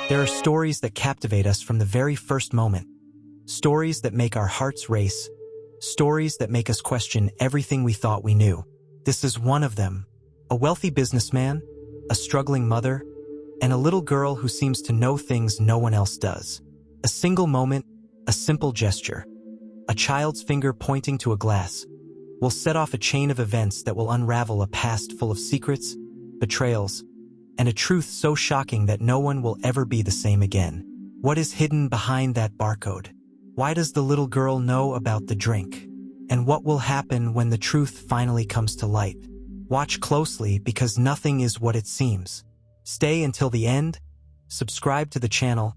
There are stories that captivate us from the very first moment. Stories that make our hearts race. Stories that make us question everything we thought we knew. This is one of them. A wealthy businessman, a struggling mother, and a little girl who seems to know things no one else does. A single moment, a simple gesture, a child's finger pointing to a glass, will set off a chain of events that will unravel a past full of secrets, betrayals, and a truth so shocking that no one will ever be the same again. What is hidden behind that barcode? Why does the little girl know about the drink? And what will happen when the truth finally comes to light? Watch closely because nothing is what it seems. Stay until the end, subscribe to the channel,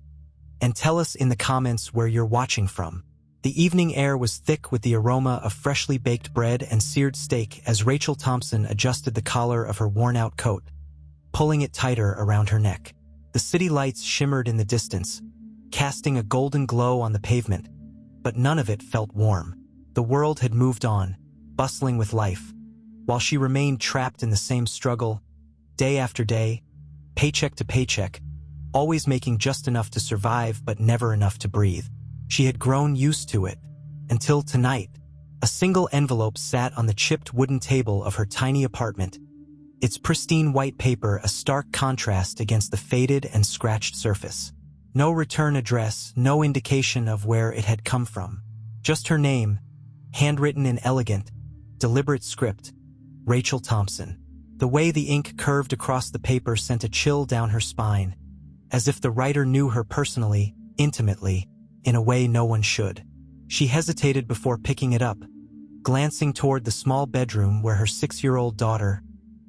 and tell us in the comments where you're watching from. The evening air was thick with the aroma of freshly baked bread and seared steak as Rachel Thompson adjusted the collar of her worn-out coat, pulling it tighter around her neck. The city lights shimmered in the distance, casting a golden glow on the pavement, but none of it felt warm. The world had moved on, bustling with life, while she remained trapped in the same struggle, day after day, paycheck to paycheck, always making just enough to survive but never enough to breathe. She had grown used to it, until tonight. A single envelope sat on the chipped wooden table of her tiny apartment, its pristine white paper a stark contrast against the faded and scratched surface. No return address, no indication of where it had come from. Just her name, handwritten in elegant, deliberate script, Rachel Thompson. The way the ink curved across the paper sent a chill down her spine, as if the writer knew her personally, intimately, in a way no one should. She hesitated before picking it up, glancing toward the small bedroom where her 6-year-old daughter,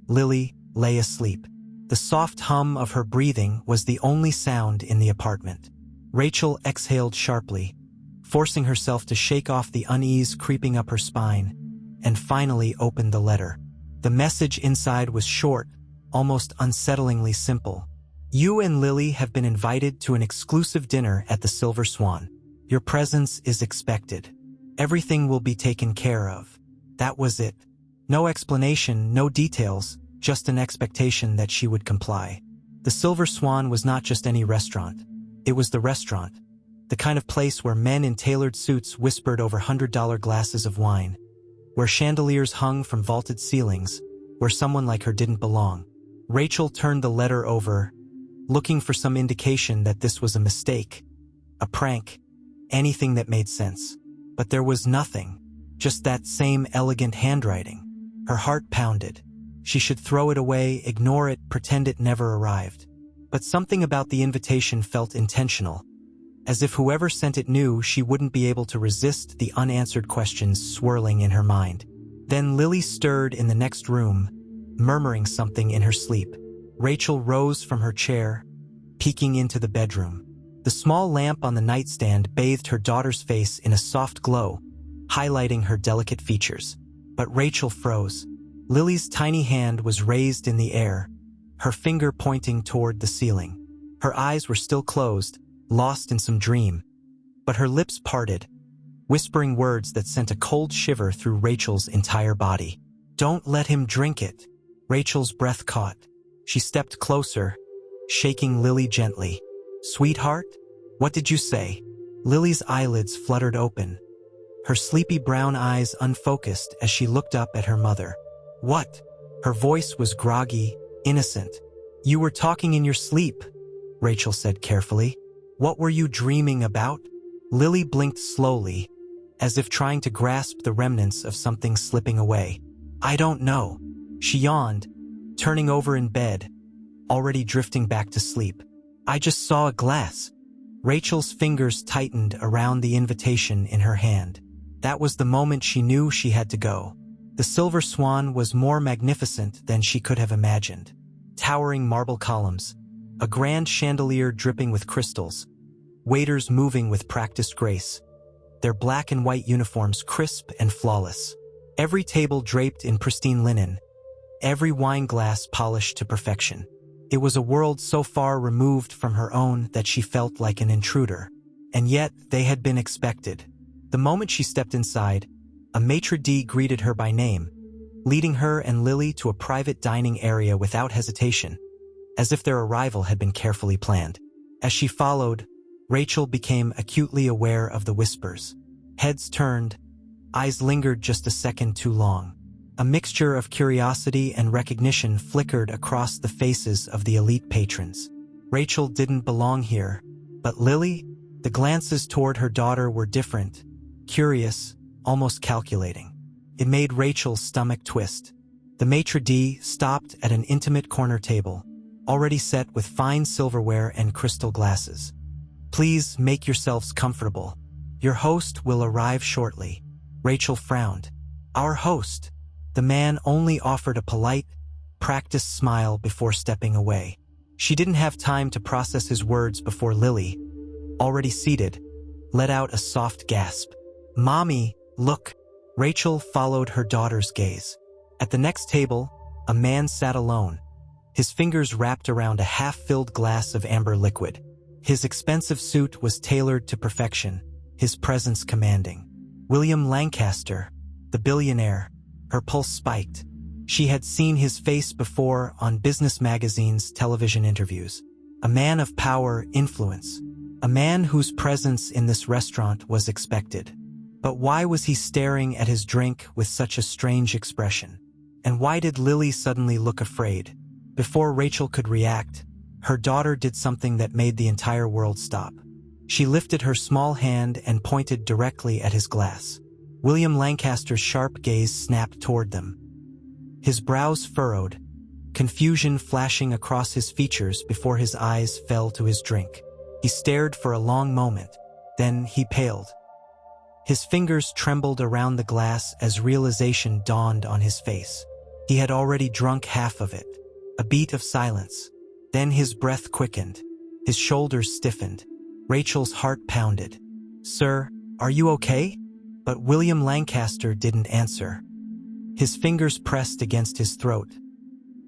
Lily, lay asleep. The soft hum of her breathing was the only sound in the apartment. Rachel exhaled sharply, forcing herself to shake off the unease creeping up her spine, and finally opened the letter. The message inside was short, almost unsettlingly simple. You and Lily have been invited to an exclusive dinner at the Silver Swan. Your presence is expected. Everything will be taken care of. That was it. No explanation, no details, just an expectation that she would comply. The Silver Swan was not just any restaurant. It was the restaurant. The kind of place where men in tailored suits whispered over $100 glasses of wine, where chandeliers hung from vaulted ceilings, where someone like her didn't belong. Rachel turned the letter over, looking for some indication that this was a mistake, a prank, anything that made sense. But there was nothing, just that same elegant handwriting. Her heart pounded. She should throw it away, ignore it, pretend it never arrived. But something about the invitation felt intentional, as if whoever sent it knew she wouldn't be able to resist the unanswered questions swirling in her mind. Then Lily stirred in the next room, murmuring something in her sleep. Rachel rose from her chair, peeking into the bedroom. The small lamp on the nightstand bathed her daughter's face in a soft glow, highlighting her delicate features. But Rachel froze. Lily's tiny hand was raised in the air, her finger pointing toward the ceiling. Her eyes were still closed, lost in some dream, but her lips parted, whispering words that sent a cold shiver through Rachel's entire body. Don't let him drink it. Rachel's breath caught. She stepped closer, shaking Lily gently. Sweetheart, what did you say? Lily's eyelids fluttered open, her sleepy brown eyes unfocused as she looked up at her mother. What? Her voice was groggy, innocent. You were talking in your sleep, Rachel said carefully. What were you dreaming about? Lily blinked slowly, as if trying to grasp the remnants of something slipping away. I don't know. She yawned, turning over in bed, already drifting back to sleep. I just saw a glass. Rachel's fingers tightened around the invitation in her hand. That was the moment she knew she had to go. The Silver Swan was more magnificent than she could have imagined. Towering marble columns, a grand chandelier dripping with crystals, waiters moving with practiced grace, their black and white uniforms crisp and flawless. Every table draped in pristine linen, every wine glass polished to perfection. It was a world so far removed from her own that she felt like an intruder. And yet, they had been expected. The moment she stepped inside, a maitre d' greeted her by name, leading her and Lily to a private dining area without hesitation, as if their arrival had been carefully planned. As she followed, Rachel became acutely aware of the whispers. Heads turned, eyes lingered just a second too long. A mixture of curiosity and recognition flickered across the faces of the elite patrons. Rachel didn't belong here, but Lily? The glances toward her daughter were different, curious, almost calculating. It made Rachel's stomach twist. The maitre d' stopped at an intimate corner table, already set with fine silverware and crystal glasses. "Please make yourselves comfortable. Your host will arrive shortly." Rachel frowned. "Our host?" The man only offered a polite, practiced smile before stepping away. She didn't have time to process his words before Lily, already seated, let out a soft gasp. "Mommy, look!" Rachel followed her daughter's gaze. At the next table, a man sat alone, his fingers wrapped around a half-filled glass of amber liquid. His expensive suit was tailored to perfection, his presence commanding. William Lancaster, the billionaire. Her pulse spiked. She had seen his face before on business magazines, television interviews. A man of power, influence. A man whose presence in this restaurant was expected. But why was he staring at his drink with such a strange expression? And why did Lily suddenly look afraid? Before Rachel could react, her daughter did something that made the entire world stop. She lifted her small hand and pointed directly at his glass. William Lancaster's sharp gaze snapped toward them. His brows furrowed, confusion flashing across his features before his eyes fell to his drink. He stared for a long moment, then he paled. His fingers trembled around the glass as realization dawned on his face. He had already drunk half of it. A beat of silence. Then his breath quickened. His shoulders stiffened. Rachel's heart pounded. "Sir, are you okay?" But William Lancaster didn't answer. His fingers pressed against his throat,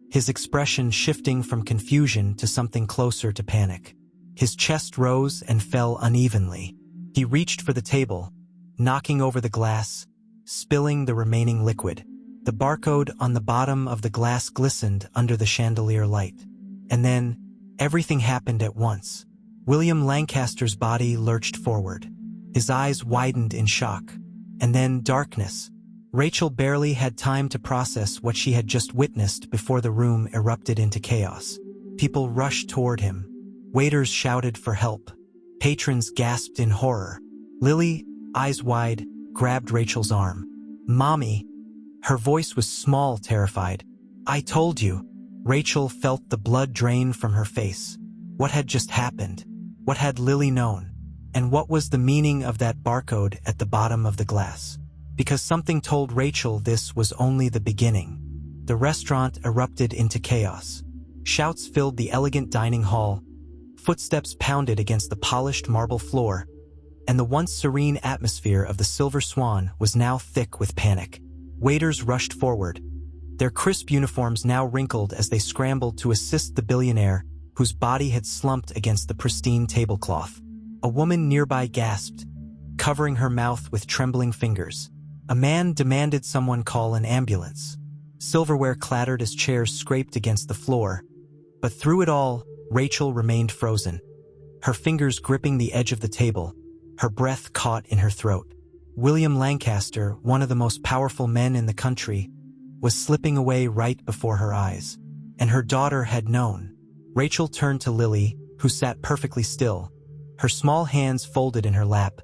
his expression shifting from confusion to something closer to panic. His chest rose and fell unevenly. He reached for the table, knocking over the glass, spilling the remaining liquid. The barcode on the bottom of the glass glistened under the chandelier light. And then, everything happened at once. William Lancaster's body lurched forward. His eyes widened in shock. And then darkness. Rachel barely had time to process what she had just witnessed before the room erupted into chaos. People rushed toward him. Waiters shouted for help. Patrons gasped in horror. Lily, eyes wide, grabbed Rachel's arm. "Mommy." Her voice was small, terrified. "I told you." Rachel felt the blood drain from her face. What had just happened? What had Lily known? And what was the meaning of that barcode at the bottom of the glass? Because something told Rachel this was only the beginning. The restaurant erupted into chaos. Shouts filled the elegant dining hall. Footsteps pounded against the polished marble floor. And the once serene atmosphere of the Silver Swan was now thick with panic. Waiters rushed forward, their crisp uniforms now wrinkled as they scrambled to assist the billionaire, whose body had slumped against the pristine tablecloth. A woman nearby gasped, covering her mouth with trembling fingers. A man demanded someone call an ambulance. Silverware clattered as chairs scraped against the floor. But through it all, Rachel remained frozen, her fingers gripping the edge of the table, her breath caught in her throat. William Lancaster, one of the most powerful men in the country, was slipping away right before her eyes. And her daughter had known. Rachel turned to Lily, who sat perfectly still, her small hands folded in her lap,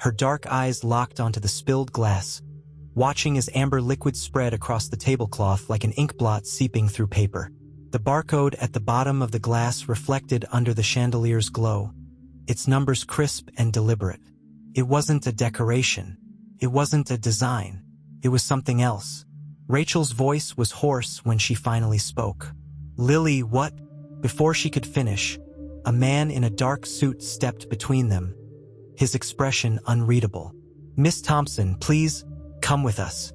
her dark eyes locked onto the spilled glass, watching as amber liquid spread across the tablecloth like an ink blot seeping through paper. The barcode at the bottom of the glass reflected under the chandelier's glow, its numbers crisp and deliberate. It wasn't a decoration. It wasn't a design. It was something else. Rachel's voice was hoarse when she finally spoke. "Lily, what?" Before she could finish, a man in a dark suit stepped between them, his expression unreadable. "Miss Thompson, please, come with us."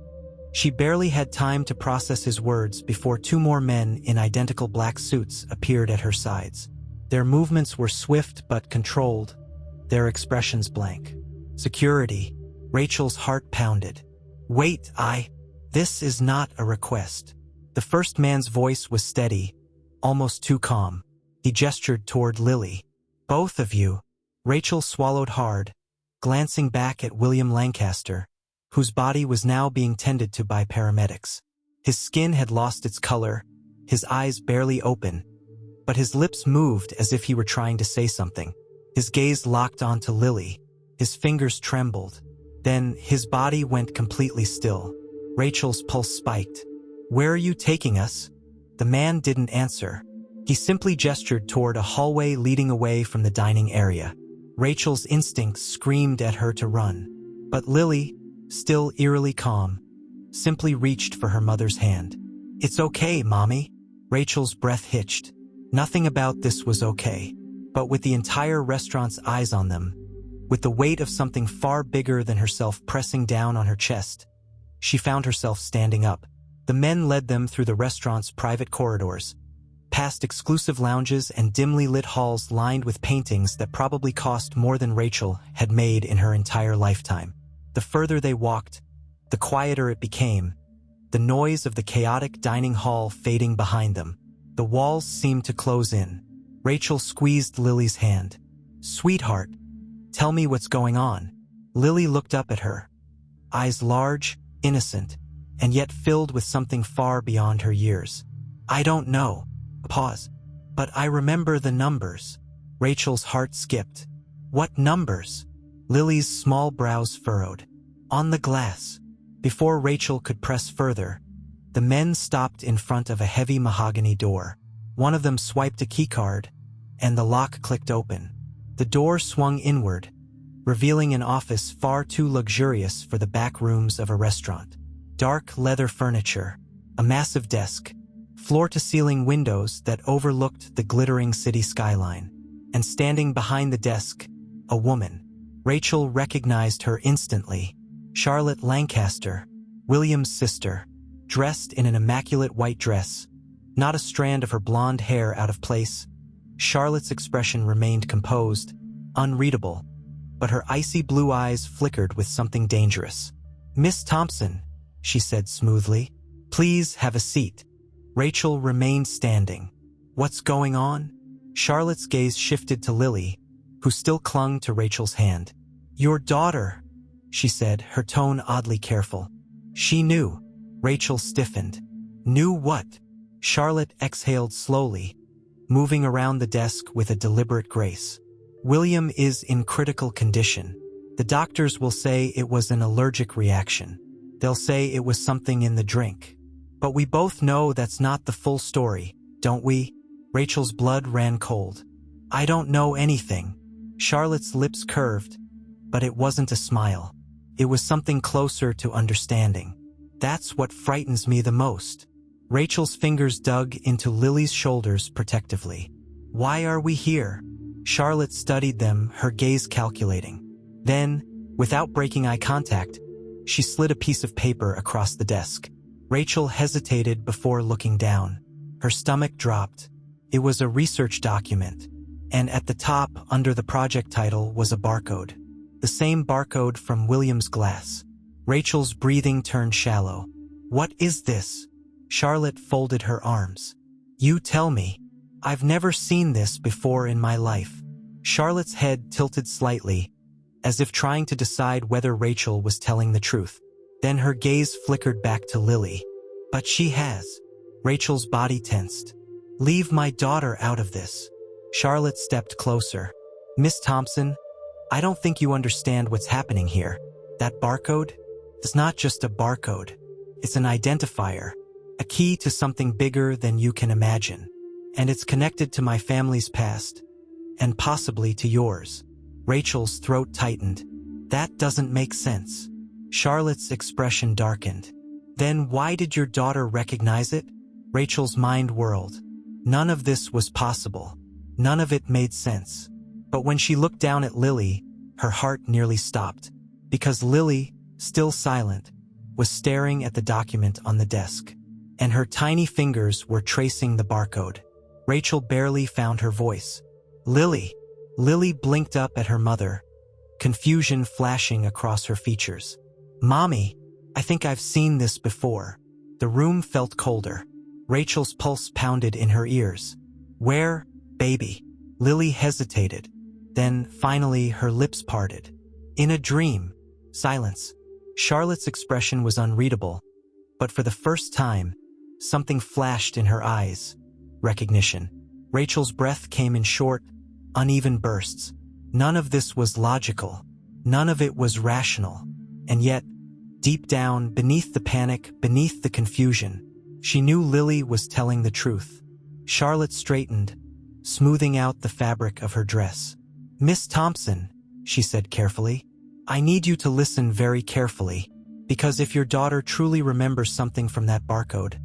She barely had time to process his words before two more men in identical black suits appeared at her sides. Their movements were swift but controlled, their expressions blank. "Security." Rachel's heart pounded. "Wait, This is not a request." The first man's voice was steady, almost too calm. He gestured toward Lily. Both of you. Rachel swallowed hard, glancing back at William Lancaster, whose body was now being tended to by paramedics. His skin had lost its color, his eyes barely open, but his lips moved as if he were trying to say something. His gaze locked onto Lily. His fingers trembled. Then his body went completely still. Rachel's pulse spiked. "Where are you taking us?" The man didn't answer. He simply gestured toward a hallway leading away from the dining area. Rachel's instincts screamed at her to run. But Lily, still eerily calm, simply reached for her mother's hand. "It's okay, Mommy." Rachel's breath hitched. Nothing about this was okay. But with the entire restaurant's eyes on them, with the weight of something far bigger than herself pressing down on her chest, she found herself standing up. The men led them through the restaurant's private corridors, past exclusive lounges and dimly lit halls lined with paintings that probably cost more than Rachel had made in her entire lifetime. The further they walked, the quieter it became, the noise of the chaotic dining hall fading behind them. The walls seemed to close in. Rachel squeezed Lily's hand. "Sweetheart, tell me what's going on." Lily looked up at her, eyes large, innocent, and yet filled with something far beyond her years. "I don't know." Pause. "But I remember the numbers." Rachel's heart skipped. "What numbers?" Lily's small brows furrowed. "On the glass." Before Rachel could press further, the men stopped in front of a heavy mahogany door. One of them swiped a keycard, and the lock clicked open. The door swung inward, revealing an office far too luxurious for the back rooms of a restaurant. Dark leather furniture, a massive desk, floor-to-ceiling windows that overlooked the glittering city skyline. And standing behind the desk, a woman. Rachel recognized her instantly. Charlotte Lancaster, William's sister, dressed in an immaculate white dress, not a strand of her blonde hair out of place. Charlotte's expression remained composed, unreadable, but her icy blue eyes flickered with something dangerous. "Miss Thompson," she said smoothly, "please have a seat." Rachel remained standing. "What's going on?" Charlotte's gaze shifted to Lily, who still clung to Rachel's hand. "Your daughter," she said, her tone oddly careful. "She knew." Rachel stiffened. "Knew what?" Charlotte exhaled slowly, moving around the desk with a deliberate grace. "William is in critical condition. The doctors will say it was an allergic reaction. They'll say it was something in the drink. But we both know that's not the full story, don't we?" Rachel's blood ran cold. "I don't know anything." Charlotte's lips curved, but it wasn't a smile. It was something closer to understanding. "That's what frightens me the most." Rachel's fingers dug into Lily's shoulders protectively. "Why are we here?" Charlotte studied them, her gaze calculating. Then, without breaking eye contact, she slid a piece of paper across the desk. Rachel hesitated before looking down. Her stomach dropped. It was a research document, and at the top, under the project title, was a barcode. The same barcode from William's glass. Rachel's breathing turned shallow. "What is this?" Charlotte folded her arms. "You tell me. I've never seen this before in my life." Charlotte's head tilted slightly, as if trying to decide whether Rachel was telling the truth. Then her gaze flickered back to Lily. "But she has." Rachel's body tensed. "Leave my daughter out of this." Charlotte stepped closer. "Miss Thompson, I don't think you understand what's happening here. That barcode? It's not just a barcode. It's an identifier, a key to something bigger than you can imagine. And it's connected to my family's past, and possibly to yours." Rachel's throat tightened. "That doesn't make sense." Charlotte's expression darkened. "Then why did your daughter recognize it?" Rachel's mind whirled. None of this was possible. None of it made sense. But when she looked down at Lily, her heart nearly stopped. Because Lily, still silent, was staring at the document on the desk. And her tiny fingers were tracing the barcode. Rachel barely found her voice. "Lily!" Lily blinked up at her mother, confusion flashing across her features. "Mommy, I think I've seen this before." The room felt colder. Rachel's pulse pounded in her ears. "Where, baby?" Lily hesitated. Then, finally, her lips parted. In a dream. Silence. Charlotte's expression was unreadable, but for the first time, something flashed in her eyes. Recognition. Rachel's breath came in short, uneven bursts. None of this was logical. None of it was rational. And yet, deep down, beneath the panic, beneath the confusion, she knew Lily was telling the truth. Charlotte straightened, smoothing out the fabric of her dress. "Miss Thompson," she said carefully, "I need you to listen very carefully, because if your daughter truly remembers something from that barcode,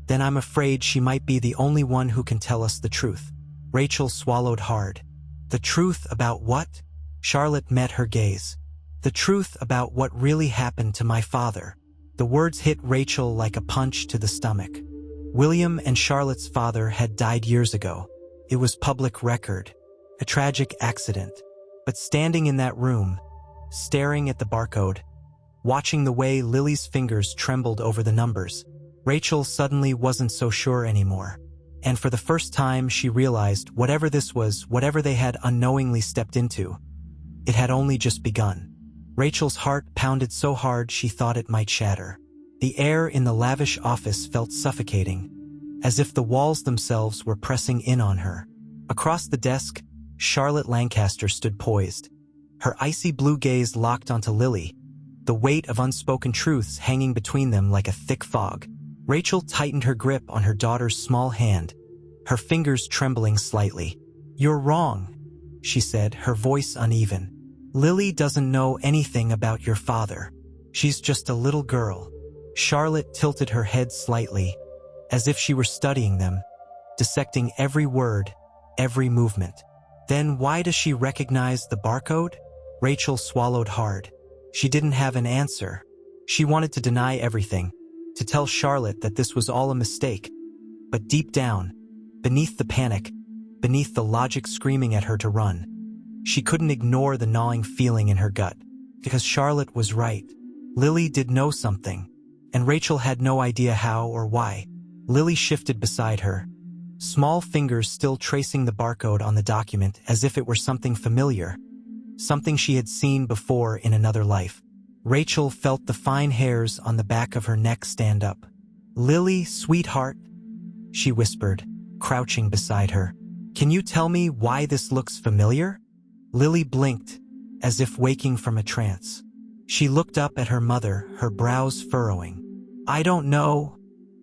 then I'm afraid she might be the only one who can tell us the truth." Rachel swallowed hard. The truth about what? Charlotte met her gaze. The truth about what really happened to my father. The words hit Rachel like a punch to the stomach. William and Charlotte's father had died years ago. It was public record. A tragic accident. But standing in that room, staring at the barcode, watching the way Lily's fingers trembled over the numbers, Rachel suddenly wasn't so sure anymore. And for the first time she realized whatever this was, whatever they had unknowingly stepped into, it had only just begun. Rachel's heart pounded so hard she thought it might shatter. The air in the lavish office felt suffocating, as if the walls themselves were pressing in on her. Across the desk, Charlotte Lancaster stood poised, her icy blue gaze locked onto Lily, the weight of unspoken truths hanging between them like a thick fog. Rachel tightened her grip on her daughter's small hand, her fingers trembling slightly. "You're wrong," she said, her voice uneven. "Lily doesn't know anything about your father. She's just a little girl." Charlotte tilted her head slightly, as if she were studying them, dissecting every word, every movement. "Then why does she recognize the barcode?" Rachel swallowed hard. She didn't have an answer. She wanted to deny everything, to tell Charlotte that this was all a mistake. But deep down, beneath the panic, beneath the logic screaming at her to run, she couldn't ignore the gnawing feeling in her gut. Because Charlotte was right. Lily did know something, and Rachel had no idea how or why. Lily shifted beside her, small fingers still tracing the barcode on the document as if it were something familiar, something she had seen before in another life. Rachel felt the fine hairs on the back of her neck stand up. "Lily, sweetheart," she whispered, crouching beside her. "Can you tell me why this looks familiar?" Lily blinked, as if waking from a trance. She looked up at her mother, her brows furrowing. "I don't know,"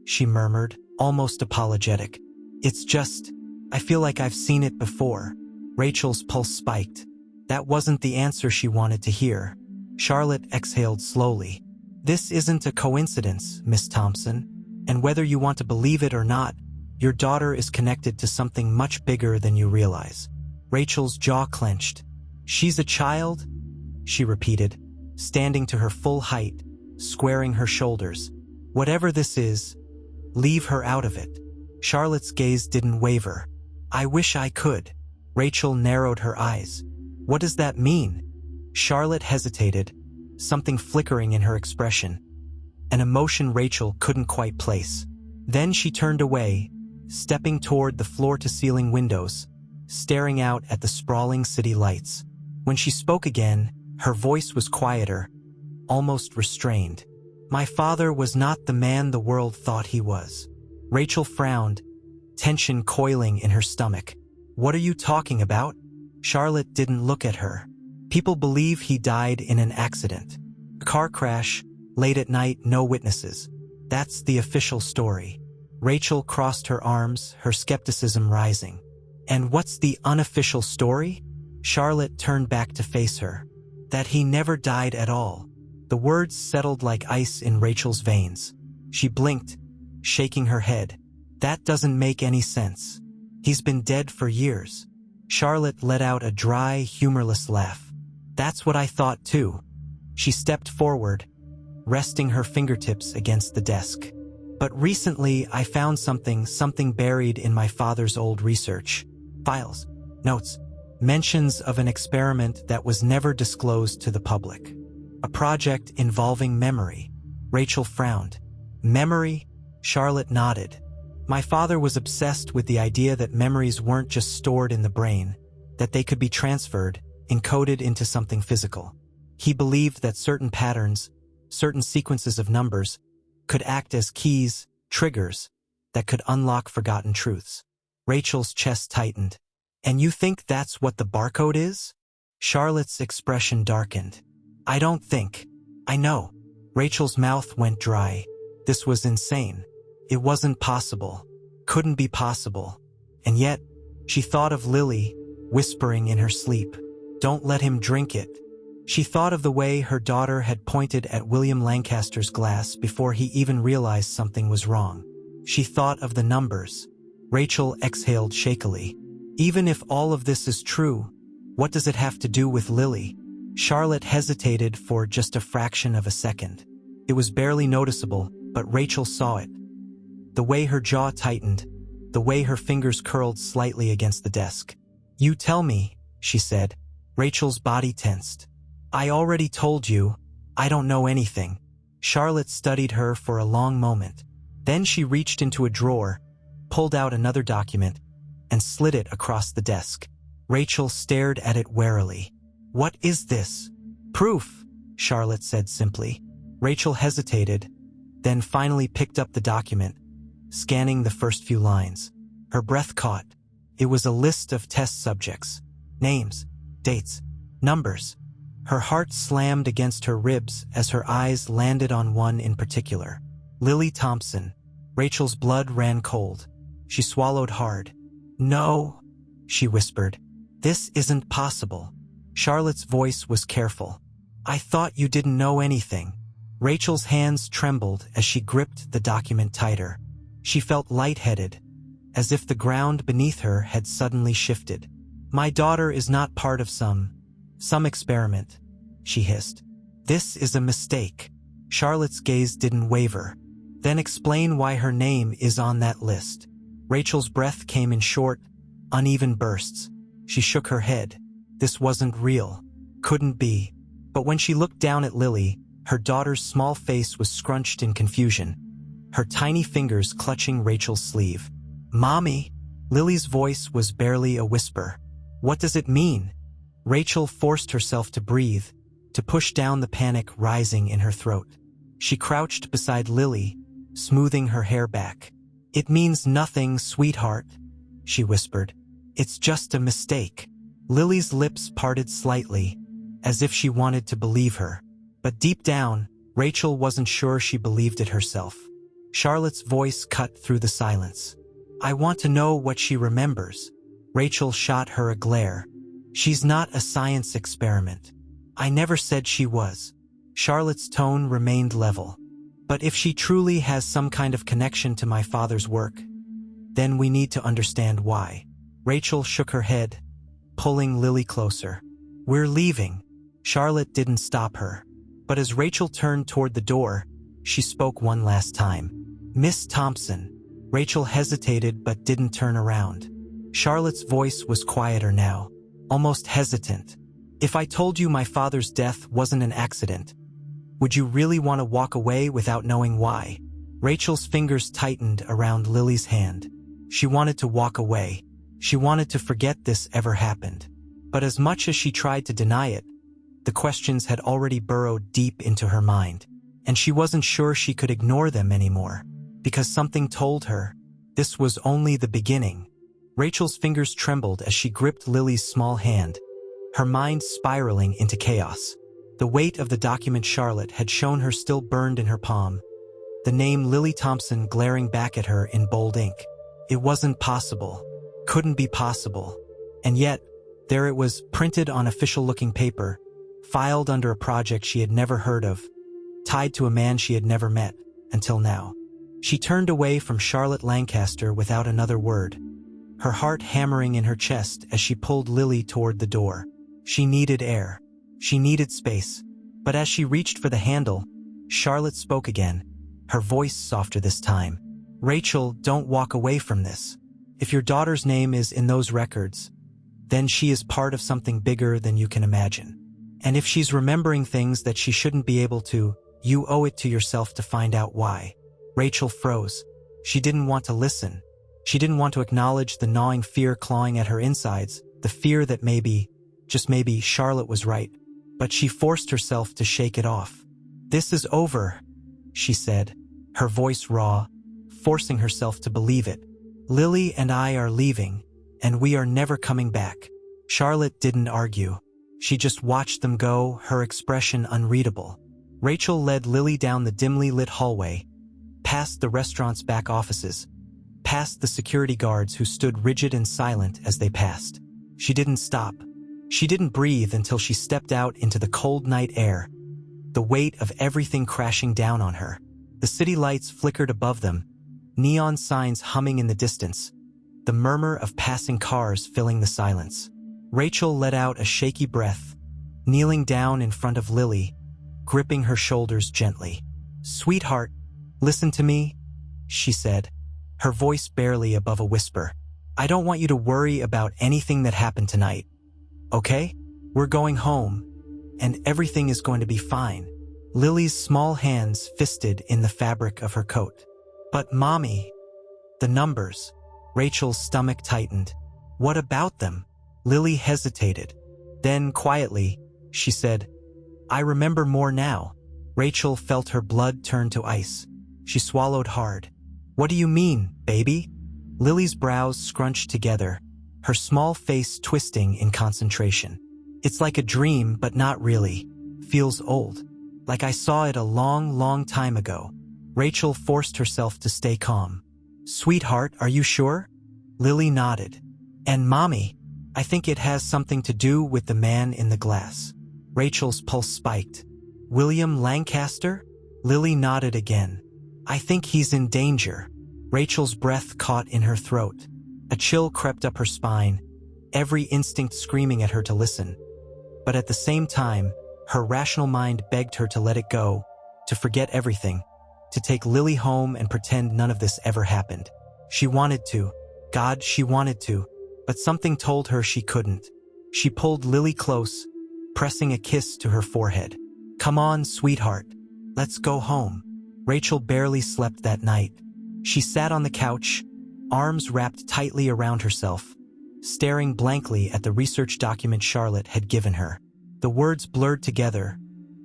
she murmured, almost apologetic. "It's just, I feel like I've seen it before." Rachel's pulse spiked. That wasn't the answer she wanted to hear. Charlotte exhaled slowly. "This isn't a coincidence, Miss Thompson, and whether you want to believe it or not, your daughter is connected to something much bigger than you realize." Rachel's jaw clenched. "She's a child?" she repeated, standing to her full height, squaring her shoulders. "Whatever this is, leave her out of it." Charlotte's gaze didn't waver. "I wish I could." Rachel narrowed her eyes. "What does that mean?" Charlotte hesitated, something flickering in her expression, an emotion Rachel couldn't quite place. Then she turned away, stepping toward the floor-to-ceiling windows, staring out at the sprawling city lights. When she spoke again, her voice was quieter, almost restrained. "My father was not the man the world thought he was." Rachel frowned, tension coiling in her stomach. "What are you talking about?" Charlotte didn't look at her. "People believe he died in an accident. A car crash, late at night, no witnesses. That's the official story." Rachel crossed her arms, her skepticism rising. "And what's the unofficial story?" Charlotte turned back to face her. "That he never died at all." The words settled like ice in Rachel's veins. She blinked, shaking her head. "That doesn't make any sense. He's been dead for years." Charlotte let out a dry, humorless laugh. "That's what I thought too." She stepped forward, resting her fingertips against the desk. "But recently I found something buried in my father's old research. Files, notes, mentions of an experiment that was never disclosed to the public. A project involving memory." Rachel frowned. "Memory?" Charlotte nodded. "My father was obsessed with the idea that memories weren't just stored in the brain. that they could be transferred, encoded into something physical. He believed that certain patterns, certain sequences of numbers, could act as keys, triggers, that could unlock forgotten truths. Rachel's chest tightened. "And you think that's what the barcode is?" Charlotte's expression darkened. "I don't think. I know." Rachel's mouth went dry. This was insane. It wasn't possible. Couldn't be possible. And yet, she thought of Lily, whispering in her sleep, "Don't let him drink it." She thought of the way her daughter had pointed at William Lancaster's glass before he even realized something was wrong. She thought of the numbers. Rachel exhaled shakily. "Even if all of this is true, what does it have to do with Lily?" Charlotte hesitated for just a fraction of a second. It was barely noticeable, but Rachel saw it. The way her jaw tightened, the way her fingers curled slightly against the desk. "You tell me," she said. Rachel's body tensed. "I already told you, I don't know anything." Charlotte studied her for a long moment. Then she reached into a drawer, pulled out another document, and slid it across the desk. Rachel stared at it warily. "What is this?" "Proof," Charlotte said simply. Rachel hesitated, then finally picked up the document, scanning the first few lines. Her breath caught. It was a list of test subjects. Names, dates, numbers. Her heart slammed against her ribs as her eyes landed on one in particular. Lily Thompson. Rachel's blood ran cold. She swallowed hard. "No," she whispered. "This isn't possible." Charlotte's voice was careful. "I thought you didn't know anything." Rachel's hands trembled as she gripped the document tighter. She felt lightheaded, as if the ground beneath her had suddenly shifted. "My daughter is not part of some experiment," she hissed. "This is a mistake." Charlotte's gaze didn't waver. "Then explain why her name is on that list." Rachel's breath came in short, uneven bursts. She shook her head. This wasn't real. Couldn't be. But when she looked down at Lily, her daughter's small face was scrunched in confusion, her tiny fingers clutching Rachel's sleeve. "Mommy!" Lily's voice was barely a whisper. "What does it mean?" Rachel forced herself to breathe, to push down the panic rising in her throat. She crouched beside Lily, smoothing her hair back. "It means nothing, sweetheart," she whispered. "It's just a mistake." Lily's lips parted slightly, as if she wanted to believe her. But deep down, Rachel wasn't sure she believed it herself. Charlotte's voice cut through the silence. "I want to know what she remembers." Rachel shot her a glare. "She's not a science experiment. I never said she was." Charlotte's tone remained level. "But if she truly has some kind of connection to my father's work, then we need to understand why." Rachel shook her head, pulling Lily closer. "We're leaving." Charlotte didn't stop her. But as Rachel turned toward the door, she spoke one last time. "Miss Thompson." Rachel hesitated but didn't turn around. Charlotte's voice was quieter now, almost hesitant. "If I told you my father's death wasn't an accident, would you really want to walk away without knowing why?" Rachel's fingers tightened around Lily's hand. She wanted to walk away. She wanted to forget this ever happened. But as much as she tried to deny it, the questions had already burrowed deep into her mind, and she wasn't sure she could ignore them anymore, because something told her this was only the beginning. Rachel's fingers trembled as she gripped Lily's small hand, her mind spiraling into chaos. The weight of the document Charlotte had shown her still burned in her palm, the name Lily Thompson glaring back at her in bold ink. It wasn't possible. Couldn't be possible. And yet, there it was, printed on official-looking paper, filed under a project she had never heard of, tied to a man she had never met, until now. She turned away from Charlotte Lancaster without another word, her heart hammering in her chest as she pulled Lily toward the door. She needed air. She needed space. But as she reached for the handle, Charlotte spoke again, her voice softer this time. "Rachel, don't walk away from this. If your daughter's name is in those records, then she is part of something bigger than you can imagine. And if she's remembering things that she shouldn't be able to, you owe it to yourself to find out why." Rachel froze. She didn't want to listen. She didn't want to acknowledge the gnawing fear clawing at her insides, the fear that maybe, just maybe, Charlotte was right. But she forced herself to shake it off. "This is over," she said, her voice raw, forcing herself to believe it. "Lily and I are leaving, and we are never coming back." Charlotte didn't argue. She just watched them go, her expression unreadable. Rachel led Lily down the dimly lit hallway, past the restaurant's back offices, past the security guards who stood rigid and silent as they passed. She didn't stop. She didn't breathe until she stepped out into the cold night air, the weight of everything crashing down on her. The city lights flickered above them, neon signs humming in the distance, the murmur of passing cars filling the silence. Rachel let out a shaky breath, kneeling down in front of Lily, gripping her shoulders gently. "Sweetheart, listen to me," she said, her voice barely above a whisper. "I don't want you to worry about anything that happened tonight. Okay? We're going home, and everything is going to be fine." Lily's small hands fisted in the fabric of her coat. "But Mommy, the numbers." Rachel's stomach tightened. "What about them?" Lily hesitated. Then, quietly, she said, "I remember more now." Rachel felt her blood turn to ice. She swallowed hard. "What do you mean, baby?" Lily's brows scrunched together, her small face twisting in concentration. "It's like a dream, but not really. Feels old. Like I saw it a long, long time ago." Rachel forced herself to stay calm. "Sweetheart, are you sure?" Lily nodded. "And Mommy, I think it has something to do with the man in the glass." Rachel's pulse spiked. "William Lancaster?" Lily nodded again. "I think he's in danger." Rachel's breath caught in her throat. A chill crept up her spine, every instinct screaming at her to listen. But at the same time, her rational mind begged her to let it go, to forget everything, to take Lily home and pretend none of this ever happened. She wanted to. God, she wanted to. But something told her she couldn't. She pulled Lily close, pressing a kiss to her forehead. "Come on, sweetheart. Let's go home." Rachel barely slept that night. She sat on the couch, arms wrapped tightly around herself, staring blankly at the research document Charlotte had given her. The words blurred together,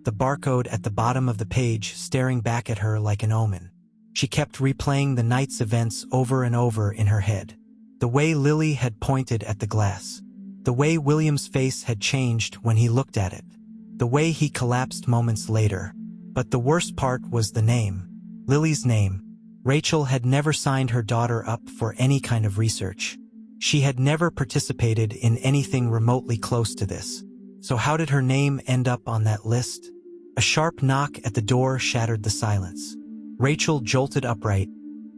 the barcode at the bottom of the page staring back at her like an omen. She kept replaying the night's events over and over in her head. The way Lily had pointed at the glass. The way William's face had changed when he looked at it. The way he collapsed moments later. But the worst part was the name. Lily's name. Rachel had never signed her daughter up for any kind of research. She had never participated in anything remotely close to this. So how did her name end up on that list? A sharp knock at the door shattered the silence. Rachel jolted upright,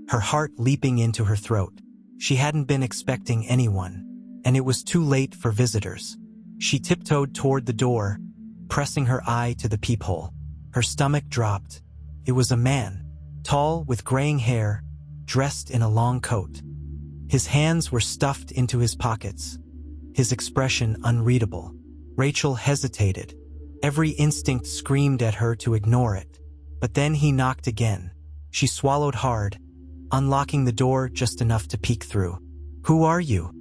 her heart leaping into her throat. She hadn't been expecting anyone, and it was too late for visitors. She tiptoed toward the door, pressing her eye to the peephole. Her stomach dropped. It was a man, tall with graying hair, dressed in a long coat. His hands were stuffed into his pockets, his expression unreadable. Rachel hesitated. Every instinct screamed at her to ignore it. But then he knocked again. She swallowed hard, unlocking the door just enough to peek through. "Who are you?"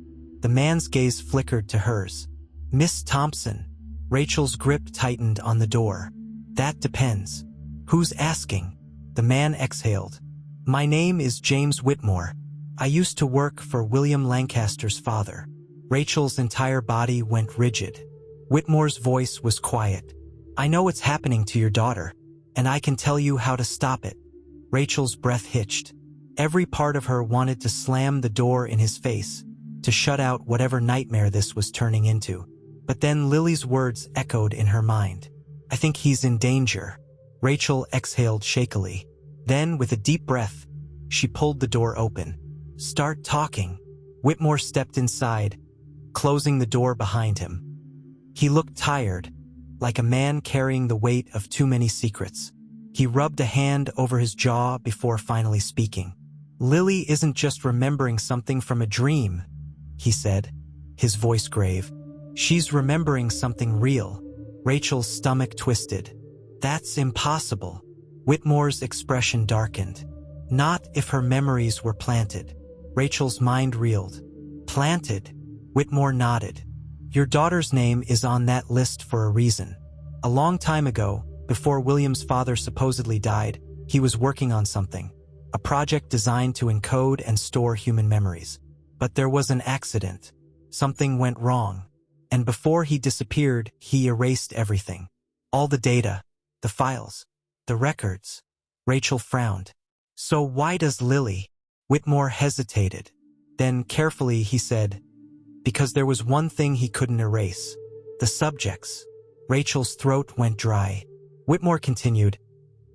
The man's gaze flickered to hers. "Miss Thompson." Rachel's grip tightened on the door. "That depends. Who's asking?" The man exhaled. "My name is James Whitmore. I used to work for William Lancaster's father." Rachel's entire body went rigid. Whitmore's voice was quiet. "I know what's happening to your daughter, and I can tell you how to stop it." Rachel's breath hitched. Every part of her wanted to slam the door in his face, to shut out whatever nightmare this was turning into. But then Lily's words echoed in her mind. "I think he's in danger." Rachel exhaled shakily. Then, with a deep breath, she pulled the door open. "Start talking." Whitmore stepped inside, closing the door behind him. He looked tired, like a man carrying the weight of too many secrets. He rubbed a hand over his jaw before finally speaking. "Lily isn't just remembering something from a dream," he said, his voice grave. "She's remembering something real." Rachel's stomach twisted. "That's impossible." Whitmore's expression darkened. "Not if her memories were planted." Rachel's mind reeled. "Planted? Whitmore nodded. Your daughter's name is on that list for a reason. A long time ago, before William's father supposedly died, he was working on something, a project designed to encode and store human memories. But there was an accident. Something went wrong. And before he disappeared, he erased everything. All the data, the files, the records. Rachel frowned. So why does Lily? Whitmore hesitated. Then carefully he said, because there was one thing he couldn't erase. The subjects. Rachel's throat went dry. Whitmore continued,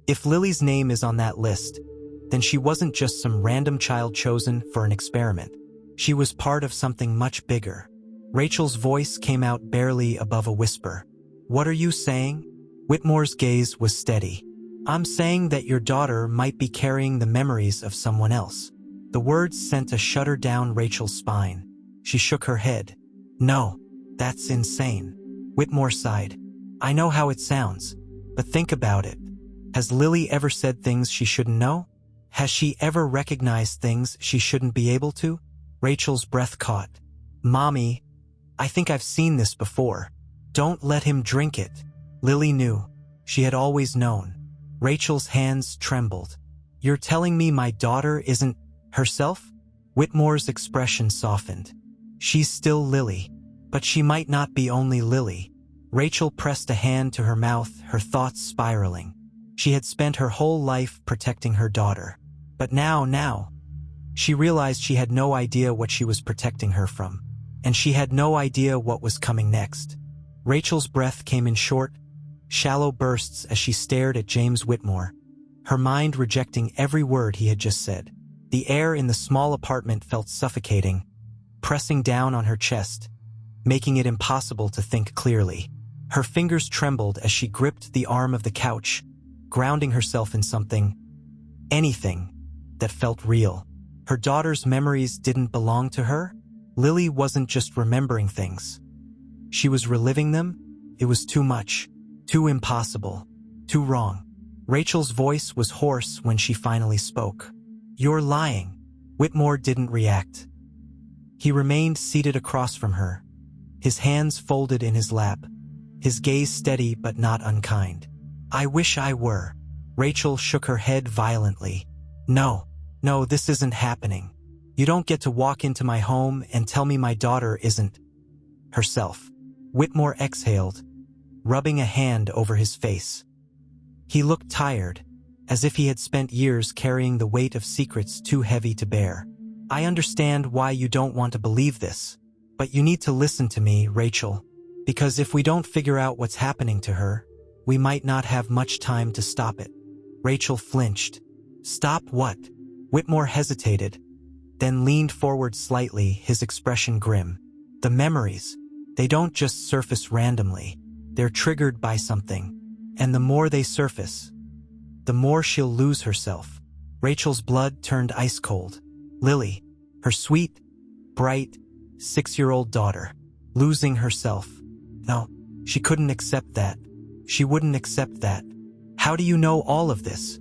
if Lily's name is on that list, then she wasn't just some random child chosen for an experiment. She was part of something much bigger. Rachel's voice came out barely above a whisper. What are you saying? Whitmore's gaze was steady. I'm saying that your daughter might be carrying the memories of someone else. The words sent a shudder down Rachel's spine. She shook her head. No, that's insane. Whitmore sighed. I know how it sounds, but think about it. Has Lily ever said things she shouldn't know? Has she ever recognized things she shouldn't be able to? Rachel's breath caught. Mommy, I think I've seen this before. Don't let him drink it. Lily knew. She had always known. Rachel's hands trembled. You're telling me my daughter isn't herself? Whitmore's expression softened. She's still Lily, but she might not be only Lily. Rachel pressed a hand to her mouth, her thoughts spiraling. She had spent her whole life protecting her daughter. But now, she realized she had no idea what she was protecting her from. And she had no idea what was coming next. Rachel's breath came in short, shallow bursts as she stared at James Whitmore, her mind rejecting every word he had just said. The air in the small apartment felt suffocating, pressing down on her chest, making it impossible to think clearly. Her fingers trembled as she gripped the arm of the couch, grounding herself in something, anything, that felt real. Her daughter's memories didn't belong to her. Lily wasn't just remembering things. She was reliving them. It was too much, too impossible, too wrong. Rachel's voice was hoarse when she finally spoke. You're lying. Whitmore didn't react. He remained seated across from her, his hands folded in his lap, his gaze steady but not unkind. I wish I were. Rachel shook her head violently. No, this isn't happening. You don't get to walk into my home and tell me my daughter isn't herself. Whitmore exhaled, rubbing a hand over his face. He looked tired, as if he had spent years carrying the weight of secrets too heavy to bear. I understand why you don't want to believe this, but you need to listen to me, Rachel, because if we don't figure out what's happening to her, we might not have much time to stop it. Rachel flinched. Stop what? Whitmore hesitated, then leaned forward slightly, his expression grim. The memories, they don't just surface randomly. They're triggered by something. And the more they surface, the more she'll lose herself. Rachel's blood turned ice cold. Lily, her sweet, bright, 6-year-old daughter, losing herself. No, she couldn't accept that. She wouldn't accept that. How do you know all of this?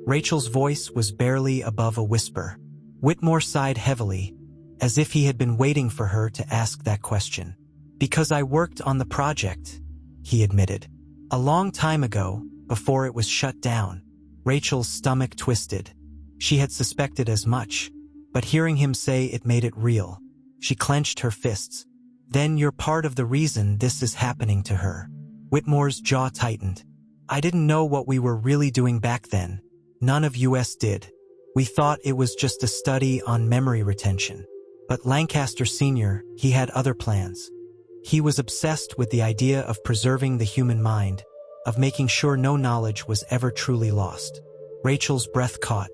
Rachel's voice was barely above a whisper. Whitmore sighed heavily, as if he had been waiting for her to ask that question. Because I worked on the project, he admitted. A long time ago, before it was shut down. Rachel's stomach twisted. She had suspected as much, but hearing him say it made it real. She clenched her fists. Then you're part of the reason this is happening to her. Whitmore's jaw tightened. I didn't know what we were really doing back then. None of us did. We thought it was just a study on memory retention. But Lancaster Sr., he had other plans. He was obsessed with the idea of preserving the human mind, of making sure no knowledge was ever truly lost. Rachel's breath caught.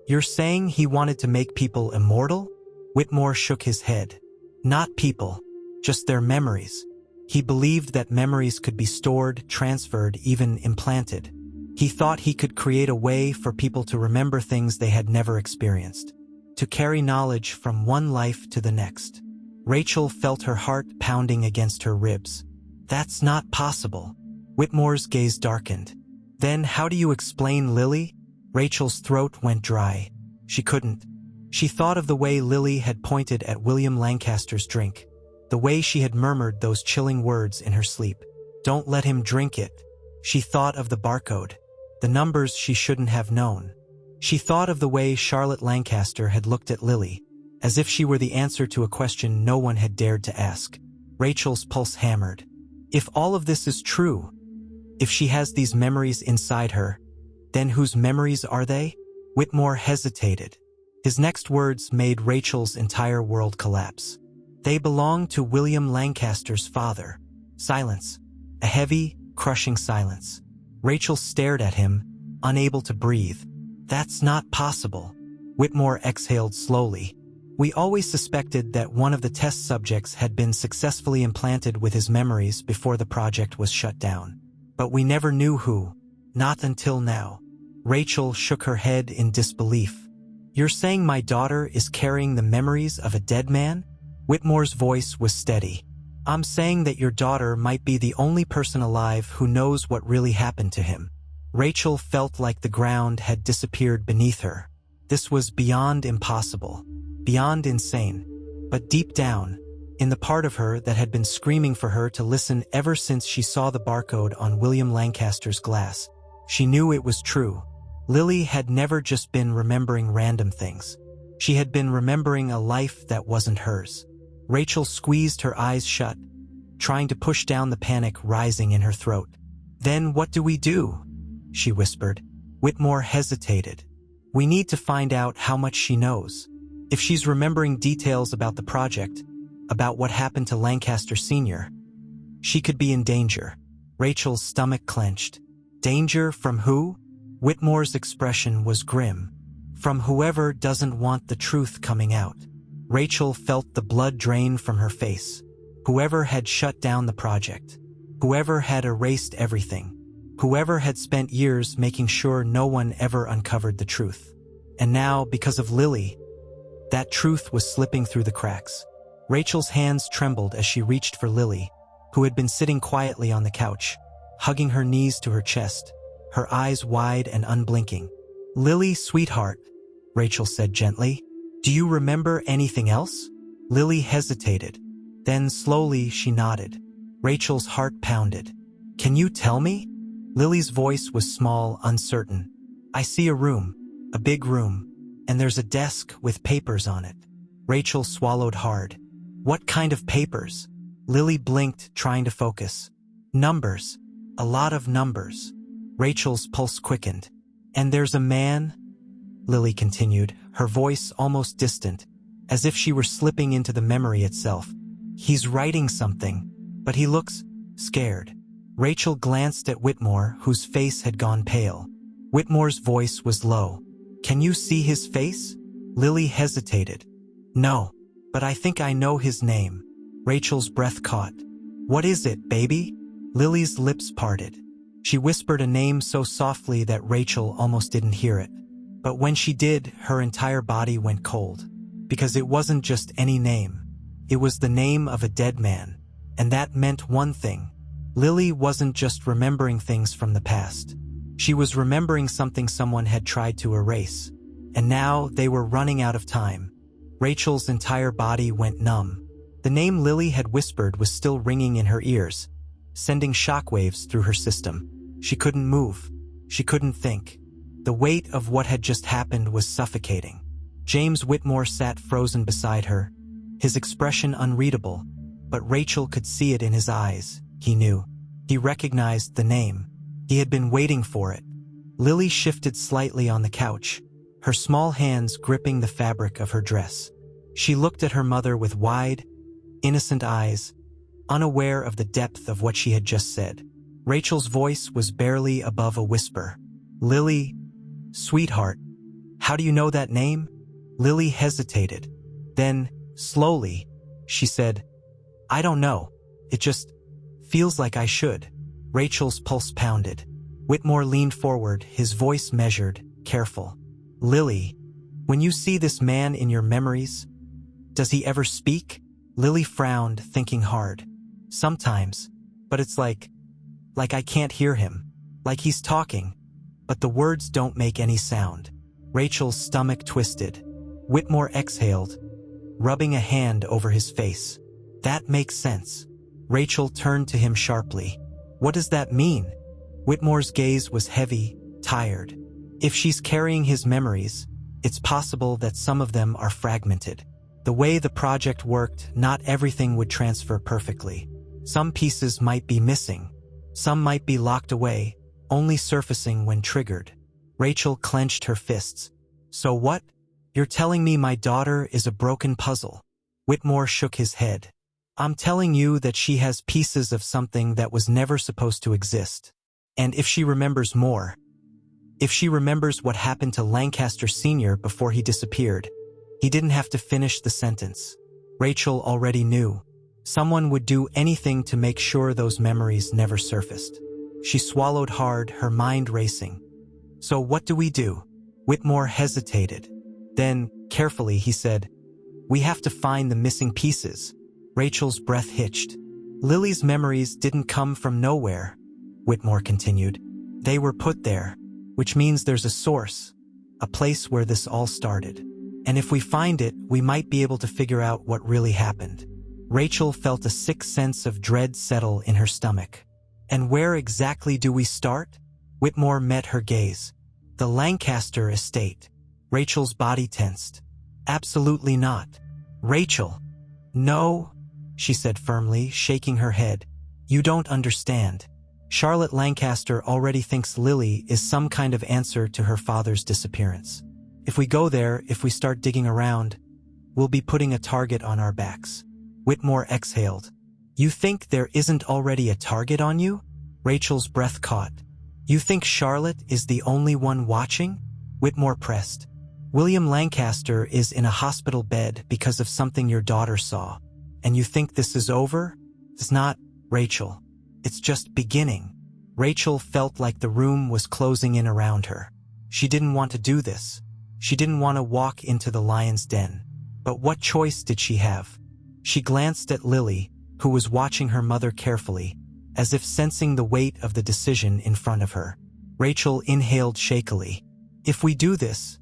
You're saying he wanted to make people immortal? Whitmore shook his head. Not people, just their memories. He believed that memories could be stored, transferred, even implanted. He thought he could create a way for people to remember things they had never experienced, to carry knowledge from one life to the next. Rachel felt her heart pounding against her ribs. That's not possible. Whitmore's gaze darkened. Then how do you explain Lily? Rachel's throat went dry. She couldn't. She thought of the way Lily had pointed at William Lancaster's drink, The way she had murmured those chilling words in her sleep. Don't let him drink it. She thought of the barcode, the numbers she shouldn't have known. She thought of the way Charlotte Lancaster had looked at Lily, as if she were the answer to a question no one had dared to ask. Rachel's pulse hammered. If all of this is true, if she has these memories inside her, then whose memories are they? Whitmore hesitated. His next words made Rachel's entire world collapse. They belong to William Lancaster's father. Silence. A heavy, crushing silence. Rachel stared at him, unable to breathe. That's not possible. Whitmore exhaled slowly. We always suspected that one of the test subjects had been successfully implanted with his memories before the project was shut down. But we never knew who. Not until now. Rachel shook her head in disbelief. You're saying my daughter is carrying the memories of a dead man? Whitmore's voice was steady. I'm saying that your daughter might be the only person alive who knows what really happened to him. Rachel felt like the ground had disappeared beneath her. This was beyond impossible, beyond insane. But deep down, in the part of her that had been screaming for her to listen ever since she saw the barcode on William Lancaster's glass, she knew it was true. Lily had never just been remembering random things. She had been remembering a life that wasn't hers. Rachel squeezed her eyes shut, trying to push down the panic rising in her throat. Then what do we do? She whispered. Whitmore hesitated. We need to find out how much she knows. If she's remembering details about the project, about what happened to Lancaster Sr., she could be in danger. Rachel's stomach clenched. Danger from who? Whitmore's expression was grim. From whoever doesn't want the truth coming out. Rachel felt the blood drain from her face. Whoever had shut down the project. Whoever had erased everything. Whoever had spent years making sure no one ever uncovered the truth. And now, because of Lily, that truth was slipping through the cracks. Rachel's hands trembled as she reached for Lily, who had been sitting quietly on the couch, hugging her knees to her chest, her eyes wide and unblinking. Lily, sweetheart, Rachel said gently. Do you remember anything else? Lily hesitated. Then slowly she nodded. Rachel's heart pounded. Can you tell me? Lily's voice was small, uncertain. I see a room, a big room, and there's a desk with papers on it. Rachel swallowed hard. What kind of papers? Lily blinked, trying to focus. Numbers. A lot of numbers. Rachel's pulse quickened. And there's a man? Lily continued, her voice almost distant, as if she were slipping into the memory itself. He's writing something, but he looks scared. Rachel glanced at Whitmore, whose face had gone pale. Whitmore's voice was low. Can you see his face? Lily hesitated. No, but I think I know his name. Rachel's breath caught. What is it, baby? Lily's lips parted. She whispered a name so softly that Rachel almost didn't hear it. But when she did, her entire body went cold. Because it wasn't just any name. It was the name of a dead man. And that meant one thing. Lily wasn't just remembering things from the past. She was remembering something someone had tried to erase. And now they were running out of time. Rachel's entire body went numb. The name Lily had whispered was still ringing in her ears, sending shockwaves through her system. She couldn't move. She couldn't think. The weight of what had just happened was suffocating. James Whitmore sat frozen beside her, his expression unreadable, but Rachel could see it in his eyes. He knew. He recognized the name. He had been waiting for it. Lily shifted slightly on the couch, her small hands gripping the fabric of her dress. She looked at her mother with wide, innocent eyes, unaware of the depth of what she had just said. Rachel's voice was barely above a whisper. Lily, sweetheart, how do you know that name? Lily hesitated. Then, slowly, she said, I don't know. It just feels like I should. Rachel's pulse pounded. Whitmore leaned forward, his voice measured, careful. Lily, when you see this man in your memories, does he ever speak? Lily frowned, thinking hard. Sometimes, but it's like I can't hear him. Like he's talking, but the words don't make any sound. Rachel's stomach twisted. Whitmore exhaled, rubbing a hand over his face. That makes sense. Rachel turned to him sharply. What does that mean? Whitmore's gaze was heavy, tired. If she's carrying his memories, it's possible that some of them are fragmented. The way the project worked, not everything would transfer perfectly. Some pieces might be missing. Some might be locked away, only surfacing when triggered. Rachel clenched her fists. So what? You're telling me my daughter is a broken puzzle? Whitmore shook his head. I'm telling you that she has pieces of something that was never supposed to exist. And if she remembers more, if she remembers what happened to Lancaster Sr. before he disappeared, he didn't have to finish the sentence. Rachel already knew. Someone would do anything to make sure those memories never surfaced. She swallowed hard, her mind racing. So what do we do? Whitmore hesitated. Then, carefully, he said, we have to find the missing pieces. Rachel's breath hitched. Lily's memories didn't come from nowhere, Whitmore continued. They were put there, which means there's a source, a place where this all started. And if we find it, we might be able to figure out what really happened. Rachel felt a sick sense of dread settle in her stomach. And where exactly do we start? Whitmore met her gaze. The Lancaster estate. Rachel's body tensed. Absolutely not. Rachel. No, she said firmly, shaking her head. You don't understand. Charlotte Lancaster already thinks Lily is some kind of answer to her father's disappearance. If we go there, if we start digging around, we'll be putting a target on our backs. Whitmore exhaled. You think there isn't already a target on you? Rachel's breath caught. You think Charlotte is the only one watching? Whitmore pressed. William Lancaster is in a hospital bed because of something your daughter saw. And you think this is over? It's not, Rachel. It's just beginning. Rachel felt like the room was closing in around her. She didn't want to do this. She didn't want to walk into the lion's den. But what choice did she have? She glanced at Lily, who was watching her mother carefully, as if sensing the weight of the decision in front of her. Rachel inhaled shakily. If we do this,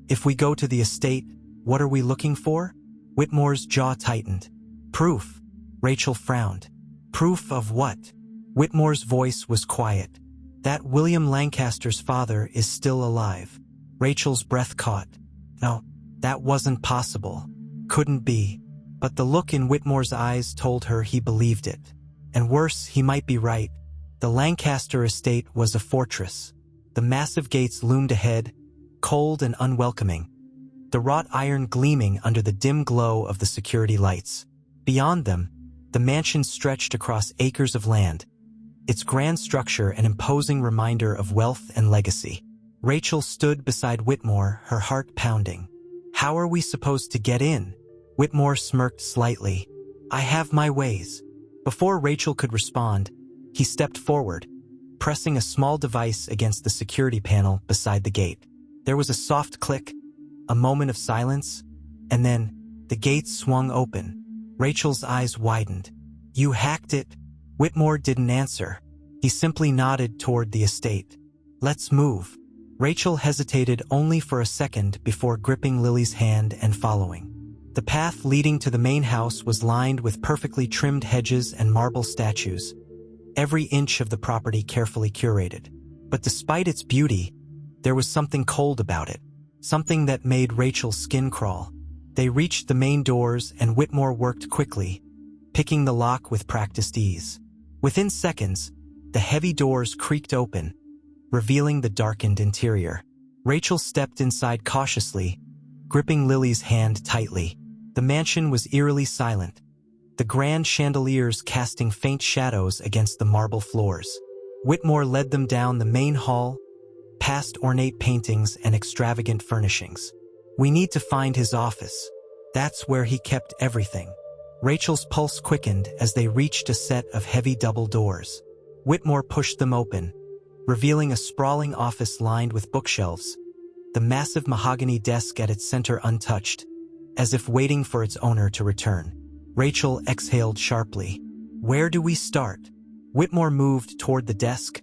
if we go to the estate, what are we looking for? Whitmore's jaw tightened. Proof. Rachel frowned. Proof of what? Whitmore's voice was quiet. That William Lancaster's father is still alive. Rachel's breath caught. No, that wasn't possible. Couldn't be. But the look in Whitmore's eyes told her he believed it. And worse, he might be right. The Lancaster estate was a fortress. The massive gates loomed ahead, cold and unwelcoming, the wrought iron gleaming under the dim glow of the security lights. Beyond them, the mansion stretched across acres of land, its grand structure an imposing reminder of wealth and legacy. Rachel stood beside Whitmore, her heart pounding. How are we supposed to get in? Whitmore smirked slightly. I have my ways. Before Rachel could respond, he stepped forward, pressing a small device against the security panel beside the gate. There was a soft click, a moment of silence, and then the gate swung open. Rachel's eyes widened. You hacked it? Whitmore didn't answer. He simply nodded toward the estate. Let's move. Rachel hesitated only for a second before gripping Lily's hand and following. The path leading to the main house was lined with perfectly trimmed hedges and marble statues, every inch of the property carefully curated. But despite its beauty, there was something cold about it, something that made Rachel's skin crawl. They reached the main doors and Whitmore worked quickly, picking the lock with practiced ease. Within seconds, the heavy doors creaked open, revealing the darkened interior. Rachel stepped inside cautiously, gripping Lily's hand tightly. The mansion was eerily silent, the grand chandeliers casting faint shadows against the marble floors. Whitmore led them down the main hall, past ornate paintings and extravagant furnishings. We need to find his office. That's where he kept everything. Rachel's pulse quickened as they reached a set of heavy double doors. Whitmore pushed them open, revealing a sprawling office lined with bookshelves, the massive mahogany desk at its center untouched, as if waiting for its owner to return. Rachel exhaled sharply. Where do we start? Whitmore moved toward the desk,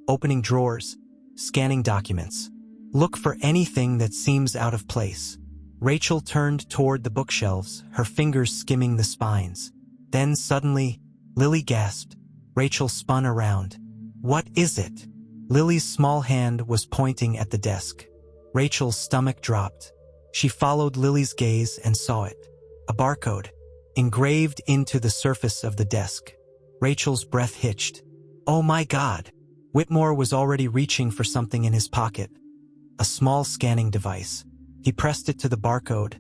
opening drawers, scanning documents. Look for anything that seems out of place. Rachel turned toward the bookshelves, her fingers skimming the spines. Then suddenly, Lily gasped. Rachel spun around. "What is it?" Lily's small hand was pointing at the desk. Rachel's stomach dropped. She followed Lily's gaze and saw it. A barcode, engraved into the surface of the desk. Rachel's breath hitched. "Oh my God!" Whitmore was already reaching for something in his pocket. A small scanning device. He pressed it to the barcode,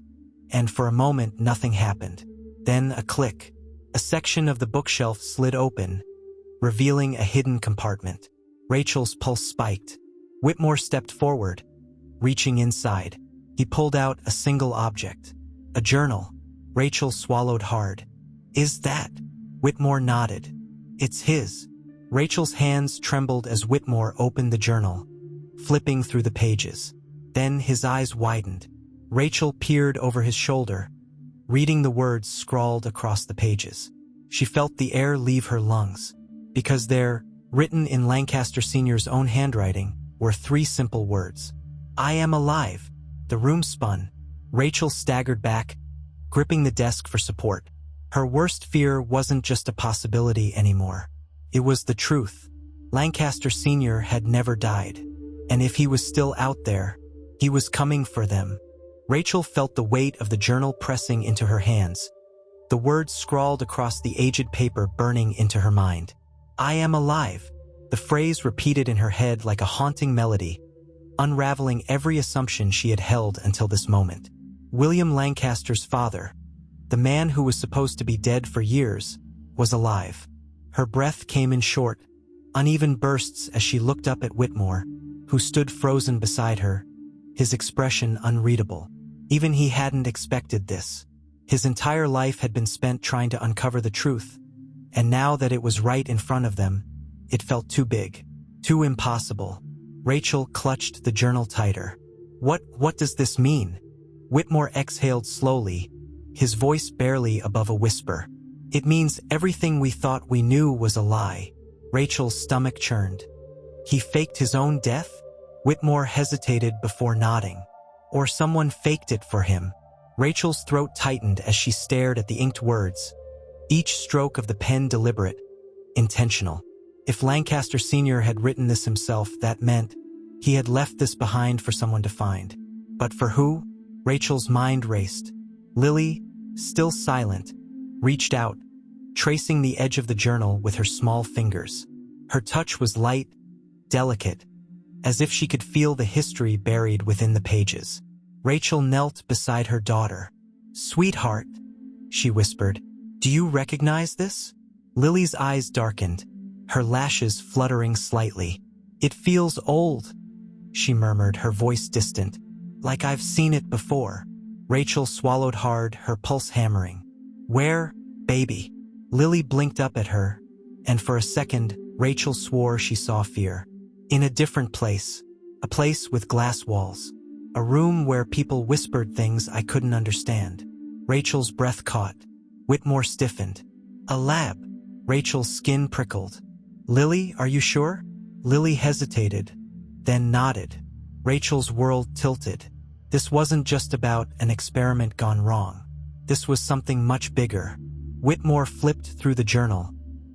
and for a moment nothing happened. Then a click. A section of the bookshelf slid open, revealing a hidden compartment. Rachel's pulse spiked. Whitmore stepped forward, reaching inside. He pulled out a single object. A journal. Rachel swallowed hard. "Is that?" Whitmore nodded. "It's his." Rachel's hands trembled as Whitmore opened the journal, flipping through the pages. Then his eyes widened. Rachel peered over his shoulder, reading the words scrawled across the pages. She felt the air leave her lungs, because there, written in Lancaster Sr.'s own handwriting, were 3 simple words. "I am alive." The room spun. Rachel staggered back, gripping the desk for support. Her worst fear wasn't just a possibility anymore. It was the truth. Lancaster Sr. had never died. And if he was still out there, he was coming for them. Rachel felt the weight of the journal pressing into her hands, the words scrawled across the aged paper burning into her mind. "I am alive." The phrase repeated in her head like a haunting melody, unraveling every assumption she had held until this moment. William Lancaster's father, the man who was supposed to be dead for years, was alive. Her breath came in short, uneven bursts as she looked up at Whitmore, who stood frozen beside her, his expression unreadable. Even he hadn't expected this. His entire life had been spent trying to uncover the truth, and now that it was right in front of them, it felt too big, too impossible. Rachel clutched the journal tighter. What does this mean?" Whitmore exhaled slowly, his voice barely above a whisper. "It means everything we thought we knew was a lie." Rachel's stomach churned. "He faked his own death?" Whitmore hesitated before nodding. "Or someone faked it for him." Rachel's throat tightened as she stared at the inked words, each stroke of the pen deliberate, intentional. If Lancaster Sr. had written this himself, that meant he had left this behind for someone to find. But for who? Rachel's mind raced. Lily, still silent, reached out, tracing the edge of the journal with her small fingers. Her touch was light, delicate, as if she could feel the history buried within the pages. Rachel knelt beside her daughter. "Sweetheart," she whispered, "do you recognize this?" Lily's eyes darkened, her lashes fluttering slightly. "It feels old," she murmured, her voice distant, "like I've seen it before." Rachel swallowed hard, her pulse hammering. "Where, baby?" Lily blinked up at her, and for a second, Rachel swore she saw fear. "In a different place, a place with glass walls, a room where people whispered things I couldn't understand." Rachel's breath caught. Whitmore stiffened. "A lab." Rachel's skin prickled. "Lily, are you sure?" Lily hesitated, then nodded. Rachel's world tilted. This wasn't just about an experiment gone wrong. This was something much bigger. Whitmore flipped through the journal,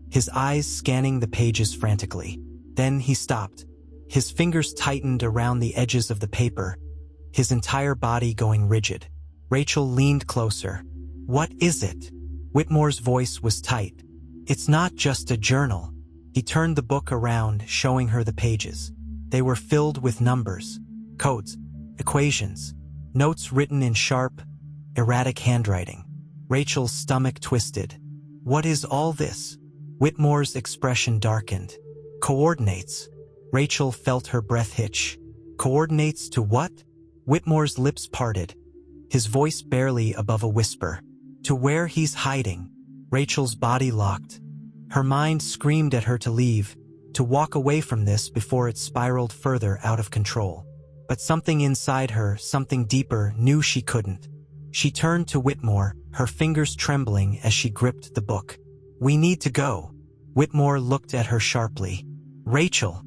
his eyes scanning the pages frantically. Then he stopped. His fingers tightened around the edges of the paper, his entire body going rigid. Rachel leaned closer. "What is it?" Whitmore's voice was tight. "It's not just a journal." He turned the book around, showing her the pages. They were filled with numbers, codes, equations, notes written in sharp, erratic handwriting. Rachel's stomach twisted. "What is all this?" Whitmore's expression darkened. "Coordinates." Rachel felt her breath hitch. "Coordinates to what?" Whitmore's lips parted, his voice barely above a whisper. "To where he's hiding." Rachel's body locked. Her mind screamed at her to leave, to walk away from this before it spiraled further out of control. But something inside her, something deeper, knew she couldn't. She turned to Whitmore, her fingers trembling as she gripped the book. "We need to go." Whitmore looked at her sharply. "Rachel,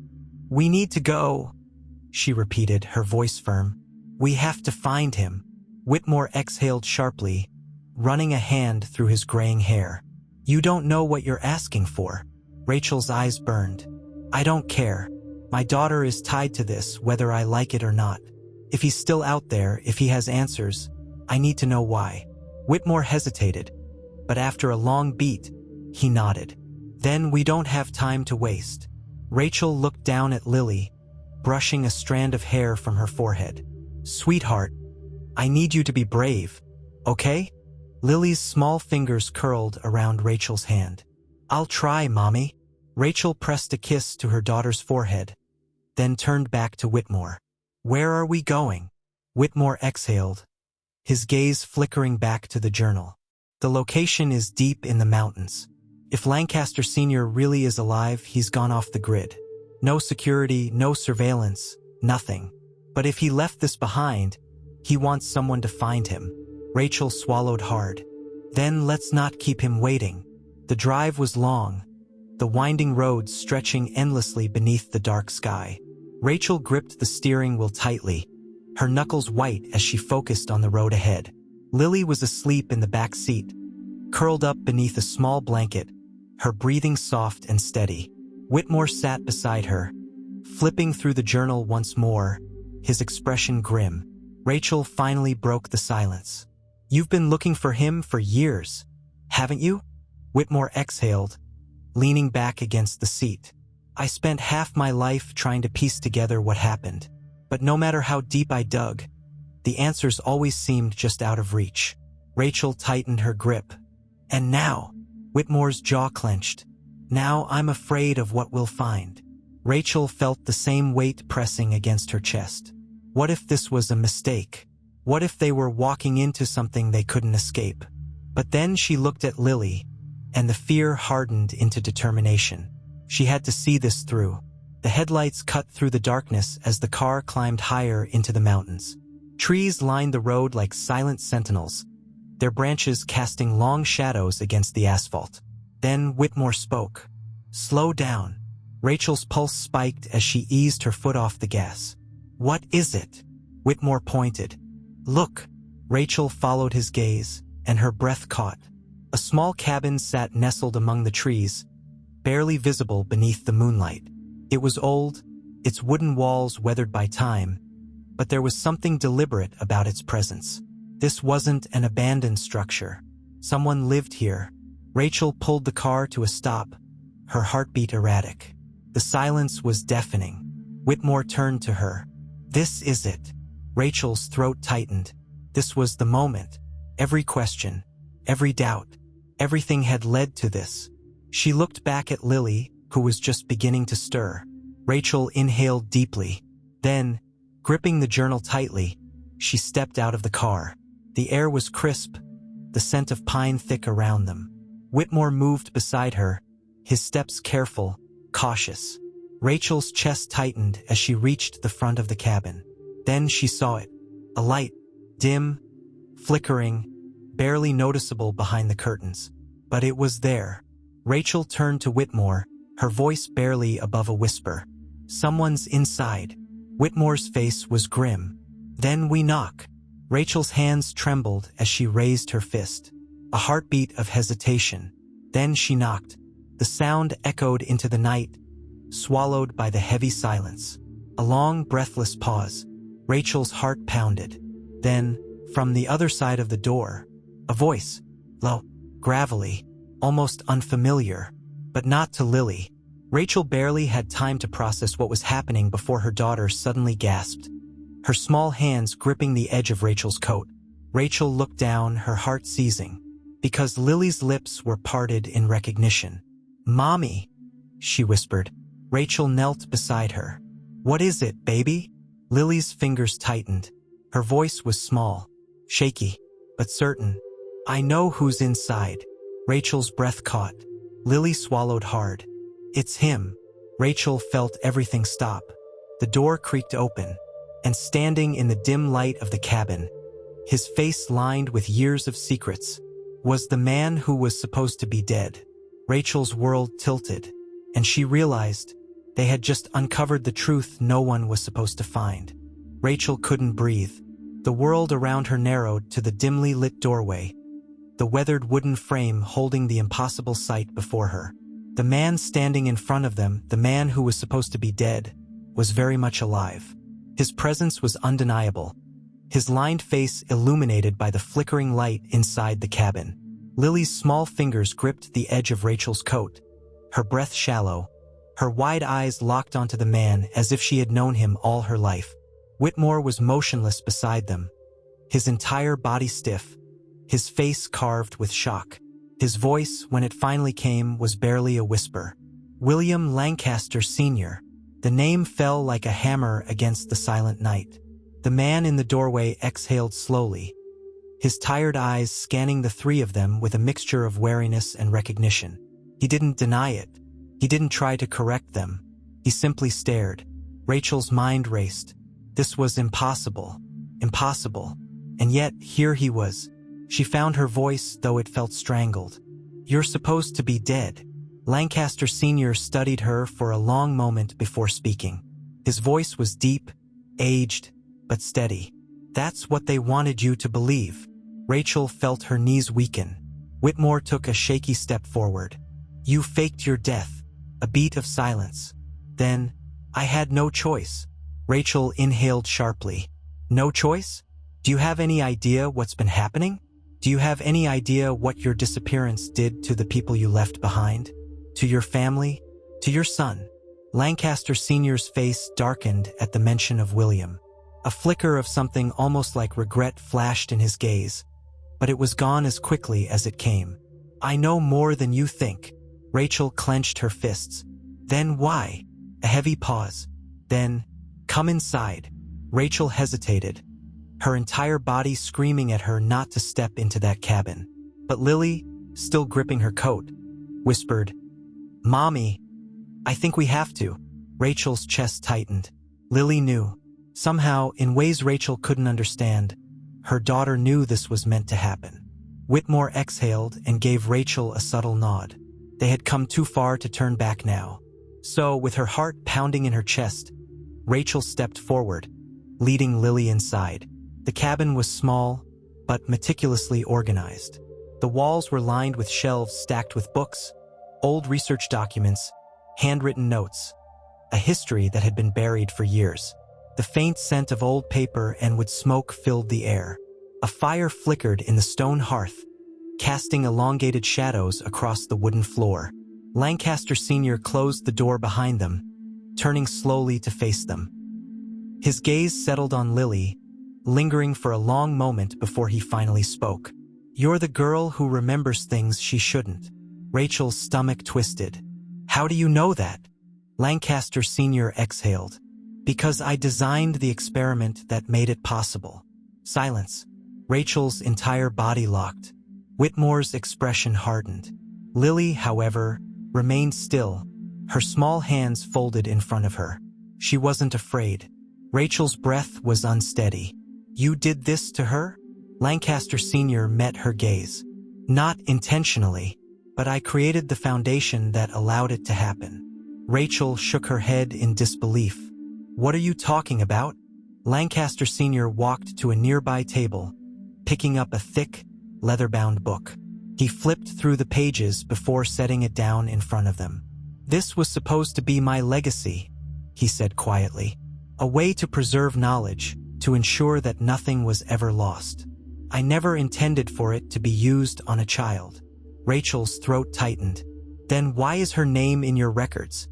we need to go," she repeated, her voice firm. "We have to find him." Whitmore exhaled sharply, running a hand through his graying hair. You don't know what you're asking for. Rachel's eyes burned. I don't care. My daughter is tied to this, whether I like it or not. If he's still out there, if he has answers, I need to know why. Whitmore hesitated, but after a long beat, he nodded. Then we don't have time to waste. Rachel looked down at Lily, brushing a strand of hair from her forehead. Sweetheart, I need you to be brave, okay? Lily's small fingers curled around Rachel's hand. I'll try, Mommy. Rachel pressed a kiss to her daughter's forehead, then turned back to Whitmore. Where are we going? Whitmore exhaled, his gaze flickering back to the journal. The location is deep in the mountains. If Lancaster Sr. really is alive, he's gone off the grid. No security, no surveillance, nothing. But if he left this behind, he wants someone to find him. Rachel swallowed hard. Then let's not keep him waiting. The drive was long, the winding roads stretching endlessly beneath the dark sky. Rachel gripped the steering wheel tightly, her knuckles white as she focused on the road ahead. Lily was asleep in the back seat, curled up beneath a small blanket, her breathing soft and steady. Whitmore sat beside her, flipping through the journal once more, his expression grim. Rachel finally broke the silence. You've been looking for him for years, haven't you? Whitmore exhaled, leaning back against the seat. I spent half my life trying to piece together what happened, but no matter how deep I dug, the answers always seemed just out of reach. Rachel tightened her grip. And now, Whitmore's jaw clenched. Now I'm afraid of what we'll find. Rachel felt the same weight pressing against her chest. What if this was a mistake? What if they were walking into something they couldn't escape? But then she looked at Lily, and the fear hardened into determination. She had to see this through. The headlights cut through the darkness as the car climbed higher into the mountains. Trees lined the road like silent sentinels, their branches casting long shadows against the asphalt. Then Whitmore spoke. Slow down. Rachel's pulse spiked as she eased her foot off the gas. What is it? Whitmore pointed. Look. Rachel followed his gaze, and her breath caught. A small cabin sat nestled among the trees, barely visible beneath the moonlight. It was old, its wooden walls weathered by time, but there was something deliberate about its presence. This wasn't an abandoned structure. Someone lived here. Rachel pulled the car to a stop, her heartbeat erratic. The silence was deafening. Whitmore turned to her. This is it. Rachel's throat tightened. This was the moment. Every question, every doubt, everything had led to this. She looked back at Lily, who was just beginning to stir. Rachel inhaled deeply. Then, gripping the journal tightly, she stepped out of the car. The air was crisp, the scent of pine thick around them. Whitmore moved beside her, his steps careful, cautious. Rachel's chest tightened as she reached the front of the cabin. Then she saw it. A light, dim, flickering, barely noticeable behind the curtains. But it was there. Rachel turned to Whitmore, her voice barely above a whisper. Someone's inside. Whitmore's face was grim. Then we knock. Rachel's hands trembled as she raised her fist. A heartbeat of hesitation. Then she knocked. The sound echoed into the night, swallowed by the heavy silence. A long, breathless pause. Rachel's heart pounded. Then, from the other side of the door, a voice. Low, gravelly, almost unfamiliar, but not to Lily. Rachel barely had time to process what was happening before her daughter suddenly gasped, her small hands gripping the edge of Rachel's coat. Rachel looked down, her heart seizing, because Lily's lips were parted in recognition. Mommy, she whispered. Rachel knelt beside her. What is it, baby? Lily's fingers tightened. Her voice was small, shaky, but certain. I know who's inside. Rachel's breath caught. Lily swallowed hard. It's him. Rachel felt everything stop. The door creaked open, and standing in the dim light of the cabin, his face lined with years of secrets, was the man who was supposed to be dead. Rachel's world tilted, and she realized they had just uncovered the truth no one was supposed to find. Rachel couldn't breathe. The world around her narrowed to the dimly lit doorway, the weathered wooden frame holding the impossible sight before her. The man standing in front of them, the man who was supposed to be dead, was very much alive. His presence was undeniable, his lined face illuminated by the flickering light inside the cabin. Lily's small fingers gripped the edge of Rachel's coat, her breath shallow, her wide eyes locked onto the man as if she had known him all her life. Whitmore was motionless beside them, his entire body stiff, his face carved with shock. His voice, when it finally came, was barely a whisper. William Lancaster Sr. The name fell like a hammer against the silent night. The man in the doorway exhaled slowly, his tired eyes scanning the three of them with a mixture of wariness and recognition. He didn't deny it. He didn't try to correct them. He simply stared. Rachel's mind raced. This was impossible. Impossible. And yet, here he was. She found her voice, though it felt strangled. "You're supposed to be dead." Lancaster Sr. studied her for a long moment before speaking. His voice was deep, aged, but steady. "That's what they wanted you to believe." Rachel felt her knees weaken. Whitmore took a shaky step forward. "You faked your death." A beat of silence. Then, "I had no choice." Rachel inhaled sharply. "No choice? Do you have any idea what's been happening? Do you have any idea what your disappearance did to the people you left behind? To your family? To your son?" Lancaster Sr.'s face darkened at the mention of William. A flicker of something almost like regret flashed in his gaze, but it was gone as quickly as it came. "I know more than you think." Rachel clenched her fists. "Then why?" A heavy pause. Then, "Come inside." Rachel hesitated, her entire body screaming at her not to step into that cabin. But Lily, still gripping her coat, whispered, "Mommy, I think we have to." Rachel's chest tightened. Lily knew. Somehow, in ways Rachel couldn't understand, her daughter knew this was meant to happen. Whitmore exhaled and gave Rachel a subtle nod. They had come too far to turn back now. So, with her heart pounding in her chest, Rachel stepped forward, leading Lily inside. The cabin was small, but meticulously organized. The walls were lined with shelves stacked with books, old research documents, handwritten notes, a history that had been buried for years. The faint scent of old paper and wood smoke filled the air. A fire flickered in the stone hearth, casting elongated shadows across the wooden floor. Lancaster Sr. closed the door behind them, turning slowly to face them. His gaze settled on Lily, lingering for a long moment before he finally spoke. "You're the girl who remembers things she shouldn't." Rachel's stomach twisted. "How do you know that?" Lancaster Sr. exhaled. "Because I designed the experiment that made it possible." Silence. Rachel's entire body locked. Whitmore's expression hardened. Lily, however, remained still, her small hands folded in front of her. She wasn't afraid. Rachel's breath was unsteady. "You did this to her?" Lancaster Sr. met her gaze. "Not intentionally, but I created the foundation that allowed it to happen." Rachel shook her head in disbelief. "What are you talking about?" Lancaster Sr. walked to a nearby table, picking up a thick, leather-bound book. He flipped through the pages before setting it down in front of them. "This was supposed to be my legacy," he said quietly. "A way to preserve knowledge, to ensure that nothing was ever lost. I never intended for it to be used on a child." Rachel's throat tightened. "Then why is her name in your records?"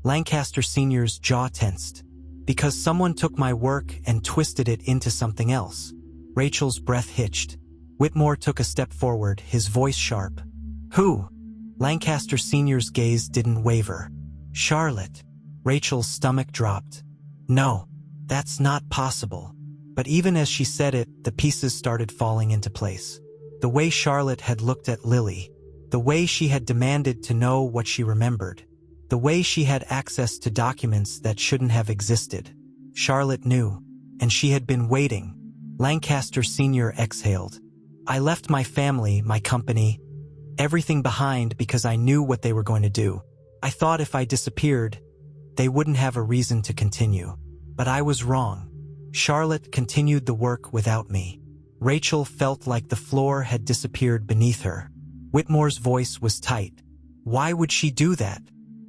Lancaster Sr.'s jaw tensed. "Because someone took my work and twisted it into something else." Rachel's breath hitched. Whitmore took a step forward, his voice sharp. "Who?" Lancaster Sr.'s gaze didn't waver. "Charlotte." Rachel's stomach dropped. "No, that's not possible." But even as she said it, the pieces started falling into place. The way Charlotte had looked at Lily, the way she had demanded to know what she remembered, the way she had access to documents that shouldn't have existed. Charlotte knew, and she had been waiting. Lancaster Sr. exhaled. "I left my family, my company, everything behind because I knew what they were going to do. I thought if I disappeared, they wouldn't have a reason to continue. But I was wrong. Charlotte continued the work without me." Rachel felt like the floor had disappeared beneath her. Whitmore's voice was tight. Why would she do that?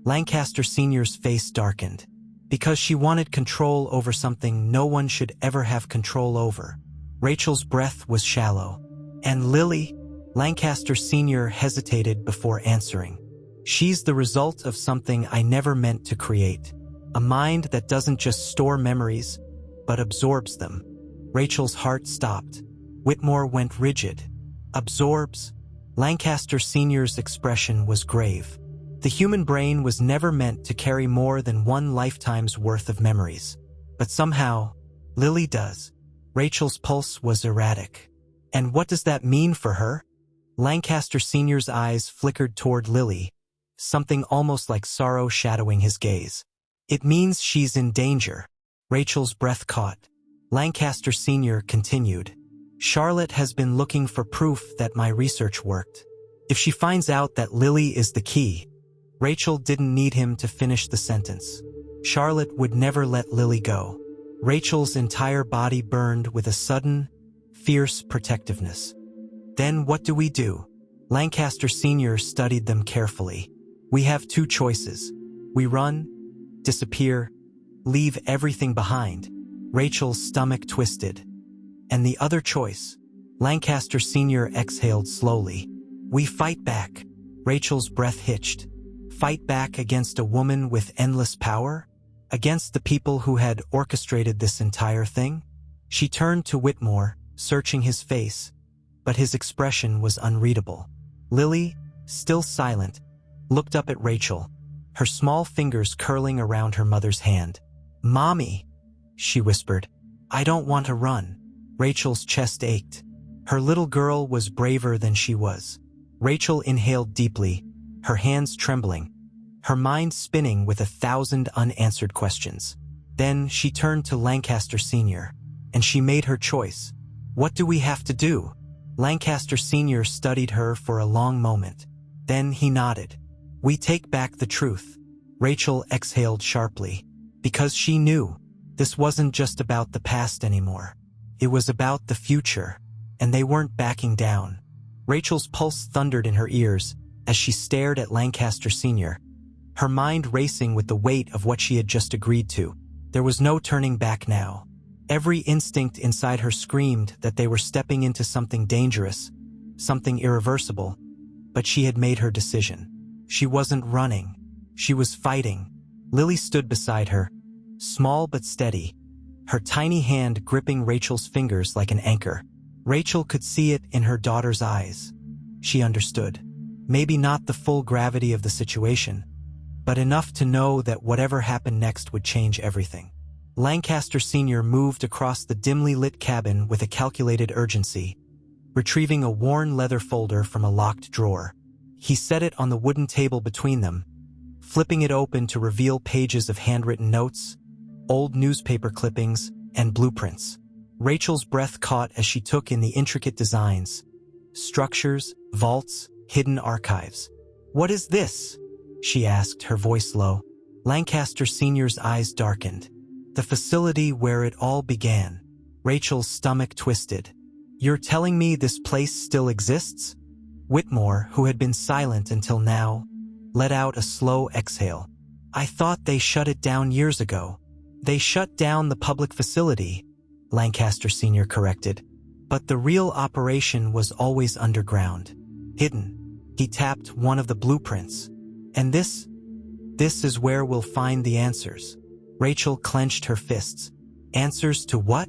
Lancaster Sr.'s face darkened. Because she wanted control over something no one should ever have control over. Rachel's breath was shallow. And Lily? Lancaster Sr. hesitated before answering. She's the result of something I never meant to create. A mind that doesn't just store memories, but absorbs them. Rachel's heart stopped. Whitmore went rigid. Absorbs? Lancaster Sr.'s expression was grave. The human brain was never meant to carry more than one lifetime's worth of memories. But somehow, Lily does. Rachel's pulse was erratic. And what does that mean for her? Lancaster Sr.'s eyes flickered toward Lily, something almost like sorrow shadowing his gaze. It means she's in danger. Rachel's breath caught. Lancaster Sr. continued. Charlotte has been looking for proof that my research worked. If she finds out that Lily is the key, Rachel didn't need him to finish the sentence. Charlotte would never let Lily go. Rachel's entire body burned with a sudden, fierce protectiveness. Then what do we do? Lancaster Sr. studied them carefully. We have two choices. We run, disappear, leave everything behind. Rachel's stomach twisted. And the other choice? Lancaster Sr. exhaled slowly. We fight back. Rachel's breath hitched. Fight back against a woman with endless power? Against the people who had orchestrated this entire thing? She turned to Whitmore, searching his face, but his expression was unreadable. Lily, still silent, looked up at Rachel, her small fingers curling around her mother's hand. Mommy, she whispered. I don't want to run. Rachel's chest ached. Her little girl was braver than she was. Rachel inhaled deeply, her hands trembling, her mind spinning with 1,000 unanswered questions. Then she turned to Lancaster Sr., and she made her choice. What do we have to do? Lancaster Sr. studied her for a long moment. Then he nodded. We take back the truth. Rachel exhaled sharply, because she knew this wasn't just about the past anymore. It was about the future, and they weren't backing down. Rachel's pulse thundered in her ears as she stared at Lancaster Sr., her mind racing with the weight of what she had just agreed to. There was no turning back now. Every instinct inside her screamed that they were stepping into something dangerous, something irreversible, but she had made her decision. She wasn't running. She was fighting. Lily stood beside her, small but steady, her tiny hand gripping Rachel's fingers like an anchor. Rachel could see it in her daughter's eyes. She understood. Maybe not the full gravity of the situation, but enough to know that whatever happened next would change everything. Lancaster Sr. moved across the dimly lit cabin with a calculated urgency, retrieving a worn leather folder from a locked drawer. He set it on the wooden table between them, flipping it open to reveal pages of handwritten notes, old newspaper clippings, and blueprints. Rachel's breath caught as she took in the intricate designs, structures, vaults, hidden archives. What is this? She asked, her voice low. Lancaster Sr.'s eyes darkened. The facility where it all began. Rachel's stomach twisted. You're telling me this place still exists? Whitmore, who had been silent until now, let out a slow exhale. I thought they shut it down years ago. They shut down the public facility, Lancaster Sr. corrected. But the real operation was always underground, hidden. He tapped one of the blueprints. And this is where we'll find the answers. Rachel clenched her fists. Answers to what?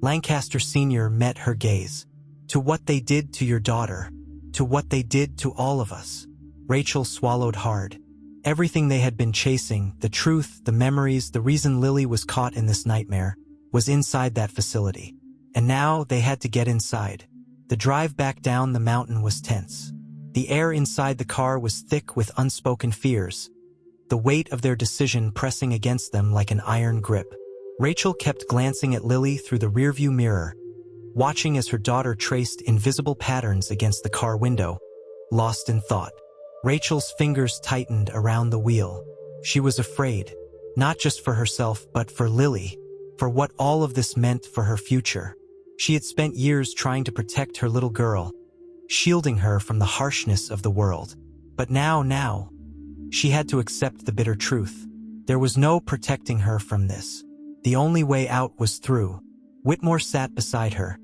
Lancaster Sr. met her gaze. To what they did to your daughter. To what they did to all of us. Rachel swallowed hard. Everything they had been chasing, the truth, the memories, the reason Lily was caught in this nightmare, was inside that facility. And now they had to get inside. The drive back down the mountain was tense. The air inside the car was thick with unspoken fears, the weight of their decision pressing against them like an iron grip. Rachel kept glancing at Lily through the rearview mirror, watching as her daughter traced invisible patterns against the car window, lost in thought. Rachel's fingers tightened around the wheel. She was afraid, not just for herself but for Lily, for what all of this meant for her future. She had spent years trying to protect her little girl, shielding her from the harshness of the world. But now, she had to accept the bitter truth. There was no protecting her from this. The only way out was through. Whitmore sat beside her,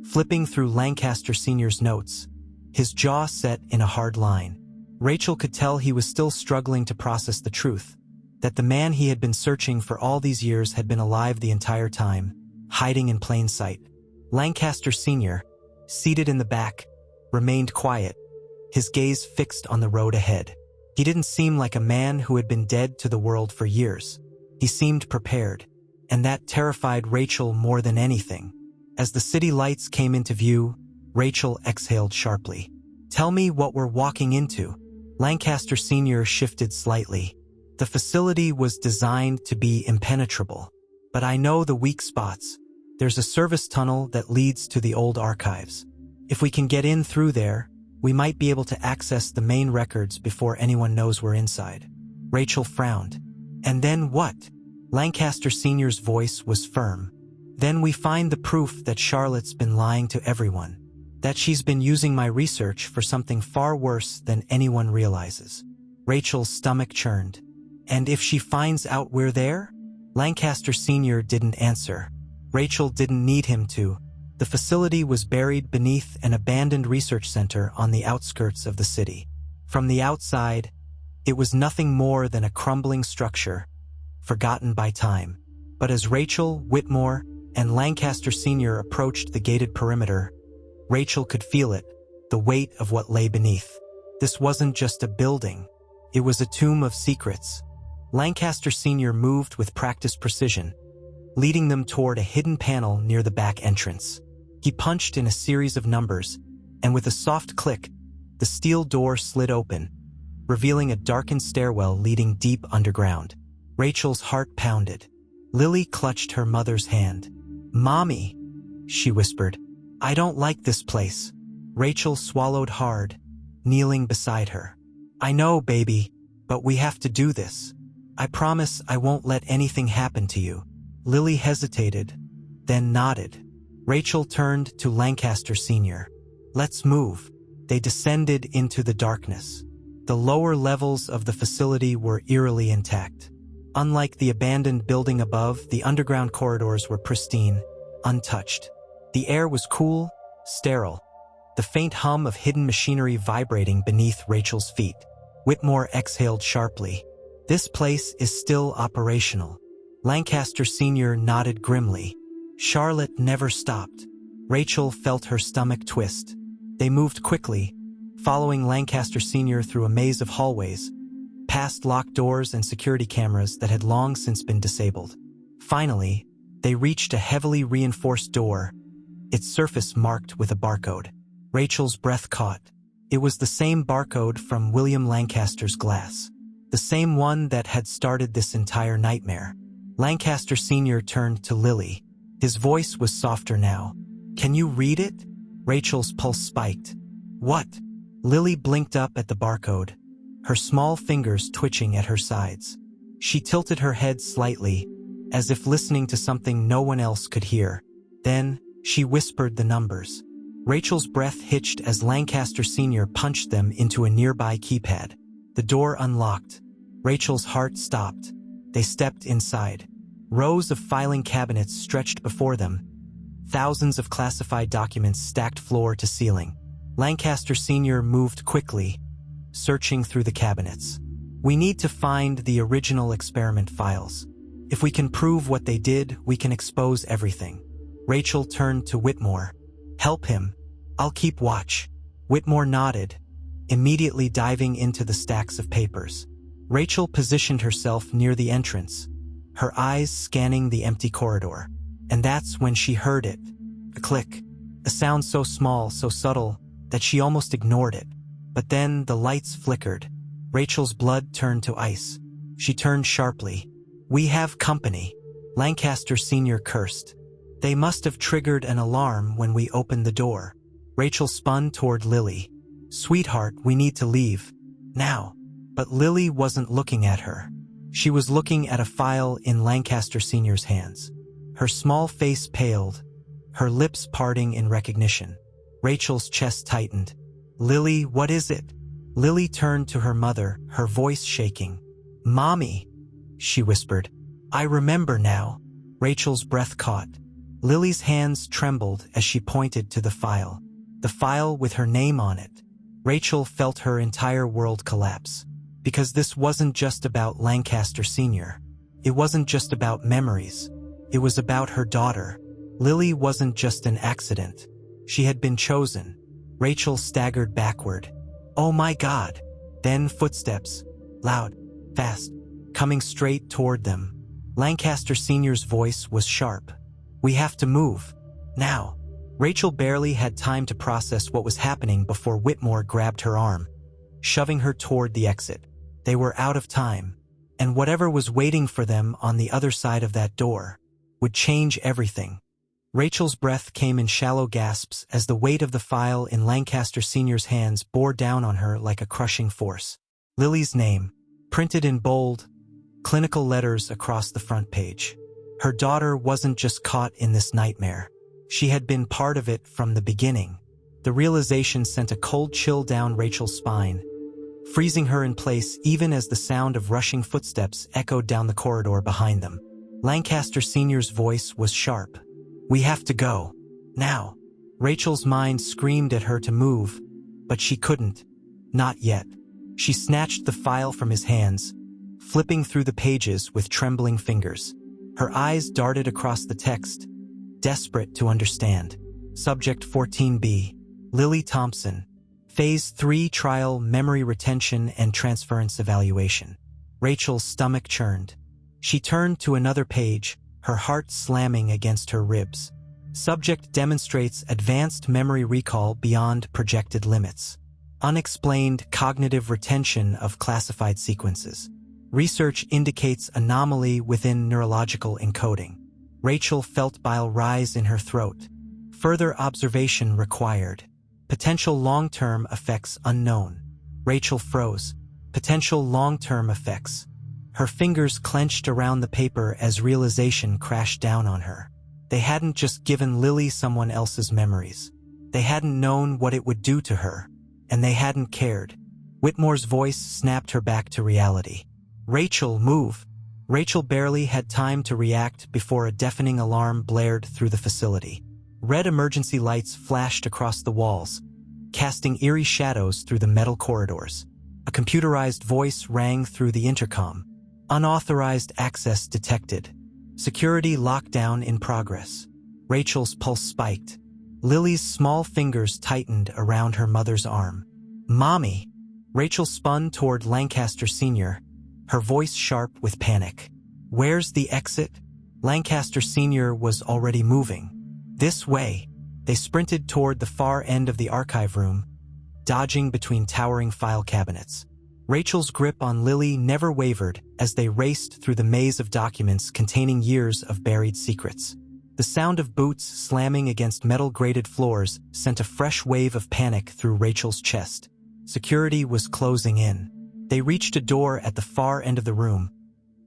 flipping through Lancaster Sr.'s notes, his jaw set in a hard line. Rachel could tell he was still struggling to process the truth, that the man he had been searching for all these years had been alive the entire time, hiding in plain sight. Lancaster Sr., seated in the back, remained quiet, his gaze fixed on the road ahead. He didn't seem like a man who had been dead to the world for years. He seemed prepared, and that terrified Rachel more than anything. As the city lights came into view, Rachel exhaled sharply. "Tell me what we're walking into." Lancaster Sr. shifted slightly. "The facility was designed to be impenetrable, but I know the weak spots. There's a service tunnel that leads to the old archives. If we can get in through there, we might be able to access the main records before anyone knows we're inside." Rachel frowned. "And then what?" Lancaster Sr.'s voice was firm. "Then we find the proof that Charlotte's been lying to everyone, that she's been using my research for something far worse than anyone realizes." Rachel's stomach churned. "And if she finds out we're there?" Lancaster Sr. didn't answer. Rachel didn't need him to. The facility was buried beneath an abandoned research center on the outskirts of the city. From the outside, it was nothing more than a crumbling structure, forgotten by time. But as Rachel, Whitmore, and Lancaster Sr. approached the gated perimeter, Rachel could feel it, the weight of what lay beneath. This wasn't just a building. It was a tomb of secrets. Lancaster Sr. moved with practiced precision, leading them toward a hidden panel near the back entrance. He punched in a series of numbers, and with a soft click, the steel door slid open, revealing a darkened stairwell leading deep underground. Rachel's heart pounded. Lily clutched her mother's hand. "Mommy," she whispered, "I don't like this place." Rachel swallowed hard, kneeling beside her. "I know, baby, but we have to do this. I promise I won't let anything happen to you." Lily hesitated, then nodded. Rachel turned to Lancaster Sr. "Let's move." They descended into the darkness. The lower levels of the facility were eerily intact. Unlike the abandoned building above, the underground corridors were pristine, untouched. The air was cool, sterile, the faint hum of hidden machinery vibrating beneath Rachel's feet. Whitmore exhaled sharply. "This place is still operational." Lancaster Sr. nodded grimly. Charlotte never stopped. Rachel felt her stomach twist. They moved quickly, following Lancaster Sr. through a maze of hallways, past locked doors and security cameras that had long since been disabled. Finally, they reached a heavily reinforced door, its surface marked with a barcode. Rachel's breath caught. It was the same barcode from William Lancaster's glass, the same one that had started this entire nightmare. Lancaster Sr. turned to Lily. His voice was softer now. "Can you read it?" Rachel's pulse spiked. "What?" Lily blinked up at the barcode, her small fingers twitching at her sides. She tilted her head slightly, as if listening to something no one else could hear. Then, she whispered the numbers. Rachel's breath hitched as Lancaster Sr. punched them into a nearby keypad. The door unlocked. Rachel's heart stopped. They stepped inside. Rows of filing cabinets stretched before them, thousands of classified documents stacked floor to ceiling. Lancaster Sr. moved quickly, searching through the cabinets. "We need to find the original experiment files. If we can prove what they did, we can expose everything." Rachel turned to Whitmore. "Help him. I'll keep watch." Whitmore nodded, immediately diving into the stacks of papers. Rachel positioned herself near the entrance, her eyes scanning the empty corridor. And that's when she heard it. A click. A sound so small, so subtle, that she almost ignored it. But then the lights flickered. Rachel's blood turned to ice. She turned sharply. "We have company," Lancaster Sr. cursed. "They must have triggered an alarm when we opened the door." Rachel spun toward Lily. "Sweetheart, we need to leave. Now." But Lily wasn't looking at her. She was looking at a file in Lancaster Sr.'s hands. Her small face paled, her lips parting in recognition. Rachel's chest tightened. "Lily, what is it?" Lily turned to her mother, her voice shaking. "Mommy," she whispered. "I remember now." Rachel's breath caught. Lily's hands trembled as she pointed to the file with her name on it. Rachel felt her entire world collapse. Because this wasn't just about Lancaster Sr. It wasn't just about memories. It was about her daughter. Lily wasn't just an accident. She had been chosen. Rachel staggered backward. "Oh my God!" Then footsteps, loud, fast, coming straight toward them. Lancaster Sr.'s voice was sharp. "We have to move. Now." Rachel barely had time to process what was happening before Whitmore grabbed her arm, shoving her toward the exit. They were out of time, and whatever was waiting for them on the other side of that door would change everything. Rachel's breath came in shallow gasps as the weight of the file in Lancaster Sr.'s hands bore down on her like a crushing force. Lily's name, printed in bold, clinical letters across the front page. Her daughter wasn't just caught in this nightmare. She had been part of it from the beginning. The realization sent a cold chill down Rachel's spine, freezing her in place even as the sound of rushing footsteps echoed down the corridor behind them. Lancaster Sr.'s voice was sharp. "We have to go. Now." Rachel's mind screamed at her to move, but she couldn't. Not yet. She snatched the file from his hands, flipping through the pages with trembling fingers. Her eyes darted across the text, desperate to understand. Subject 14B. Lily Thompson. Phase 3 Trial Memory Retention and Transference Evaluation. Rachel's stomach churned. She turned to another page, her heart slamming against her ribs. Subject demonstrates advanced memory recall beyond projected limits. Unexplained cognitive retention of classified sequences. Research indicates anomaly within neurological encoding. Rachel felt bile rise in her throat. Further observation required. Potential long-term effects unknown. Rachel froze. Potential long-term effects. Her fingers clenched around the paper as realization crashed down on her. They hadn't just given Lily someone else's memories. They hadn't known what it would do to her, and they hadn't cared. Whitmore's voice snapped her back to reality. "Rachel, move!" Rachel barely had time to react before a deafening alarm blared through the facility. Red emergency lights flashed across the walls, casting eerie shadows through the metal corridors. A computerized voice rang through the intercom. "Unauthorized access detected. Security lockdown in progress." Rachel's pulse spiked. Lily's small fingers tightened around her mother's arm. "Mommy!" Rachel spun toward Lancaster Sr., her voice sharp with panic. "Where's the exit?" Lancaster Sr. was already moving. "This way." They sprinted toward the far end of the archive room, dodging between towering file cabinets. Rachel's grip on Lily never wavered as they raced through the maze of documents containing years of buried secrets. The sound of boots slamming against metal-grated floors sent a fresh wave of panic through Rachel's chest. Security was closing in. They reached a door at the far end of the room,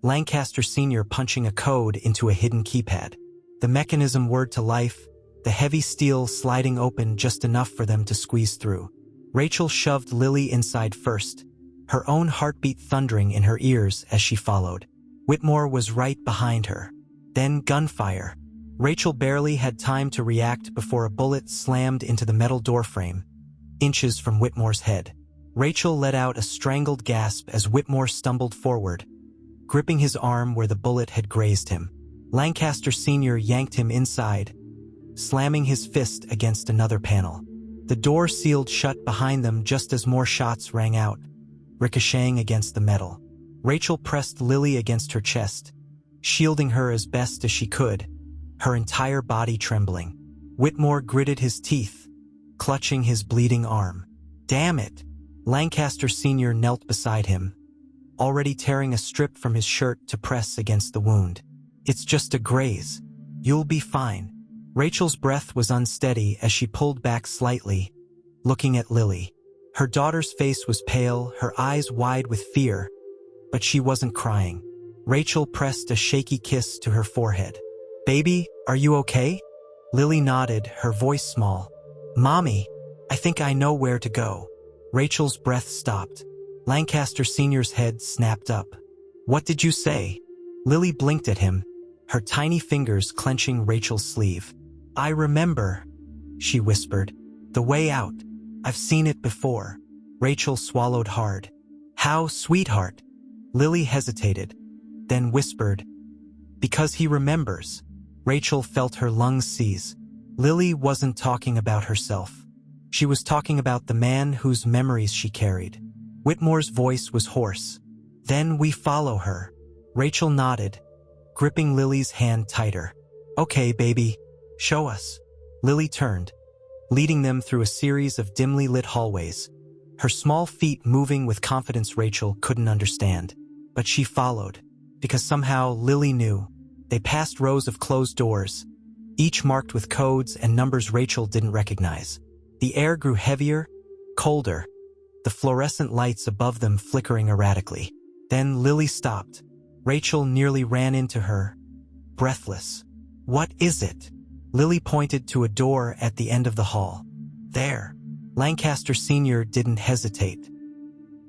Lancaster Sr. punching a code into a hidden keypad. The mechanism whirred to life, the heavy steel sliding open just enough for them to squeeze through. Rachel shoved Lily inside first, her own heartbeat thundering in her ears as she followed. Whitmore was right behind her. Then gunfire. Rachel barely had time to react before a bullet slammed into the metal doorframe, inches from Whitmore's head. Rachel let out a strangled gasp as Whitmore stumbled forward, gripping his arm where the bullet had grazed him. Lancaster Sr. yanked him inside, slamming his fist against another panel. The door sealed shut behind them just as more shots rang out, ricocheting against the metal. Rachel pressed Lily against her chest, shielding her as best as she could, her entire body trembling. Whitmore gritted his teeth, clutching his bleeding arm. "Damn it!" Lancaster Sr. knelt beside him, already tearing a strip from his shirt to press against the wound. "It's just a graze. You'll be fine." Rachel's breath was unsteady as she pulled back slightly, looking at Lily. Her daughter's face was pale, her eyes wide with fear, but she wasn't crying. Rachel pressed a shaky kiss to her forehead. "Baby, are you okay?" Lily nodded, her voice small. Mommy, I think I know where to go. Rachel's breath stopped. Lancaster Sr.'s head snapped up. What did you say? Lily blinked at him, her tiny fingers clenching Rachel's sleeve. I remember, she whispered. The way out. I've seen it before. Rachel swallowed hard. How, sweetheart? Lily hesitated, then whispered, because he remembers. Rachel felt her lungs seize. Lily wasn't talking about herself. She was talking about the man whose memories she carried. Whitmore's voice was hoarse. Then we follow her. Rachel nodded, gripping Lily's hand tighter. Okay, baby, show us. Lily turned, leading them through a series of dimly lit hallways, her small feet moving with confidence Rachel couldn't understand. But she followed, because somehow Lily knew. They passed rows of closed doors, each marked with codes and numbers Rachel didn't recognize. The air grew heavier, colder, the fluorescent lights above them flickering erratically. Then Lily stopped. Rachel nearly ran into her, breathless. What is it? Lily pointed to a door at the end of the hall. There. Lancaster Sr. didn't hesitate.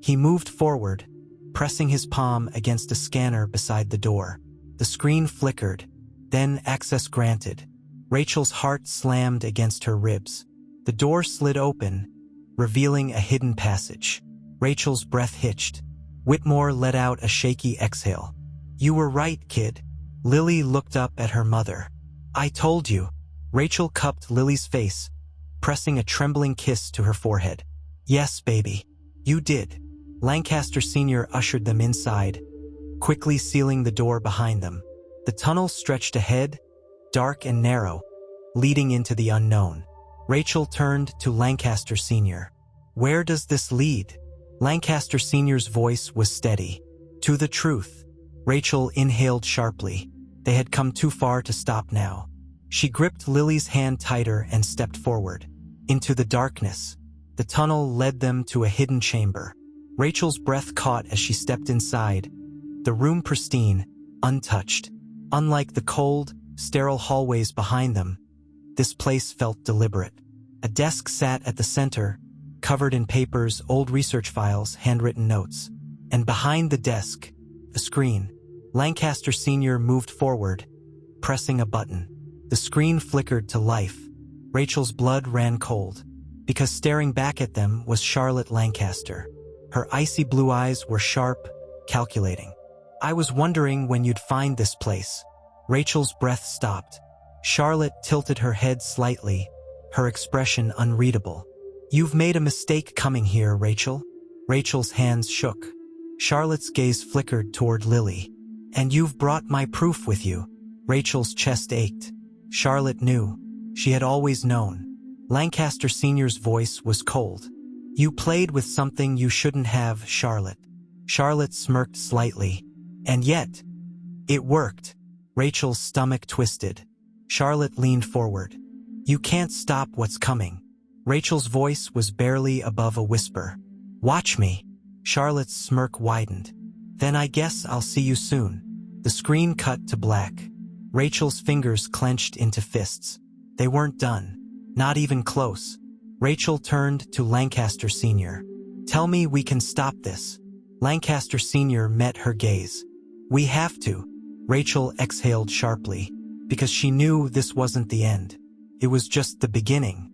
He moved forward, pressing his palm against a scanner beside the door. The screen flickered, then access granted. Rachel's heart slammed against her ribs. The door slid open, revealing a hidden passage. Rachel's breath hitched. Whitmore let out a shaky exhale. You were right, kid. Lily looked up at her mother. I told you. Rachel cupped Lily's face, pressing a trembling kiss to her forehead. Yes, baby. You did. Lancaster Sr. ushered them inside, quickly sealing the door behind them. The tunnel stretched ahead, dark and narrow, leading into the unknown. Rachel turned to Lancaster Sr. Where does this lead? Lancaster Sr.'s voice was steady. To the truth. Rachel inhaled sharply. They had come too far to stop now. She gripped Lily's hand tighter and stepped forward. Into the darkness. The tunnel led them to a hidden chamber. Rachel's breath caught as she stepped inside. The room pristine, untouched. Unlike the cold, sterile hallways behind them, this place felt deliberate. A desk sat at the center, covered in papers, old research files, handwritten notes. And behind the desk, a screen. Lancaster Sr. moved forward, pressing a button. The screen flickered to life. Rachel's blood ran cold, because staring back at them was Charlotte Lancaster. Her icy blue eyes were sharp, calculating. I was wondering when you'd find this place. Rachel's breath stopped. Charlotte tilted her head slightly, her expression unreadable. You've made a mistake coming here, Rachel. Rachel's hands shook. Charlotte's gaze flickered toward Lily. And you've brought my proof with you. Rachel's chest ached. Charlotte knew. She had always known. Lancaster Sr.'s voice was cold. You played with something you shouldn't have, Charlotte. Charlotte smirked slightly. And yet, it worked. Rachel's stomach twisted. Charlotte leaned forward. You can't stop what's coming. Rachel's voice was barely above a whisper. Watch me. Charlotte's smirk widened. Then I guess I'll see you soon. The screen cut to black. Rachel's fingers clenched into fists. They weren't done. Not even close. Rachel turned to Lancaster Sr. Tell me we can stop this. Lancaster Sr. met her gaze. We have to. Rachel exhaled sharply, because she knew this wasn't the end. It was just the beginning.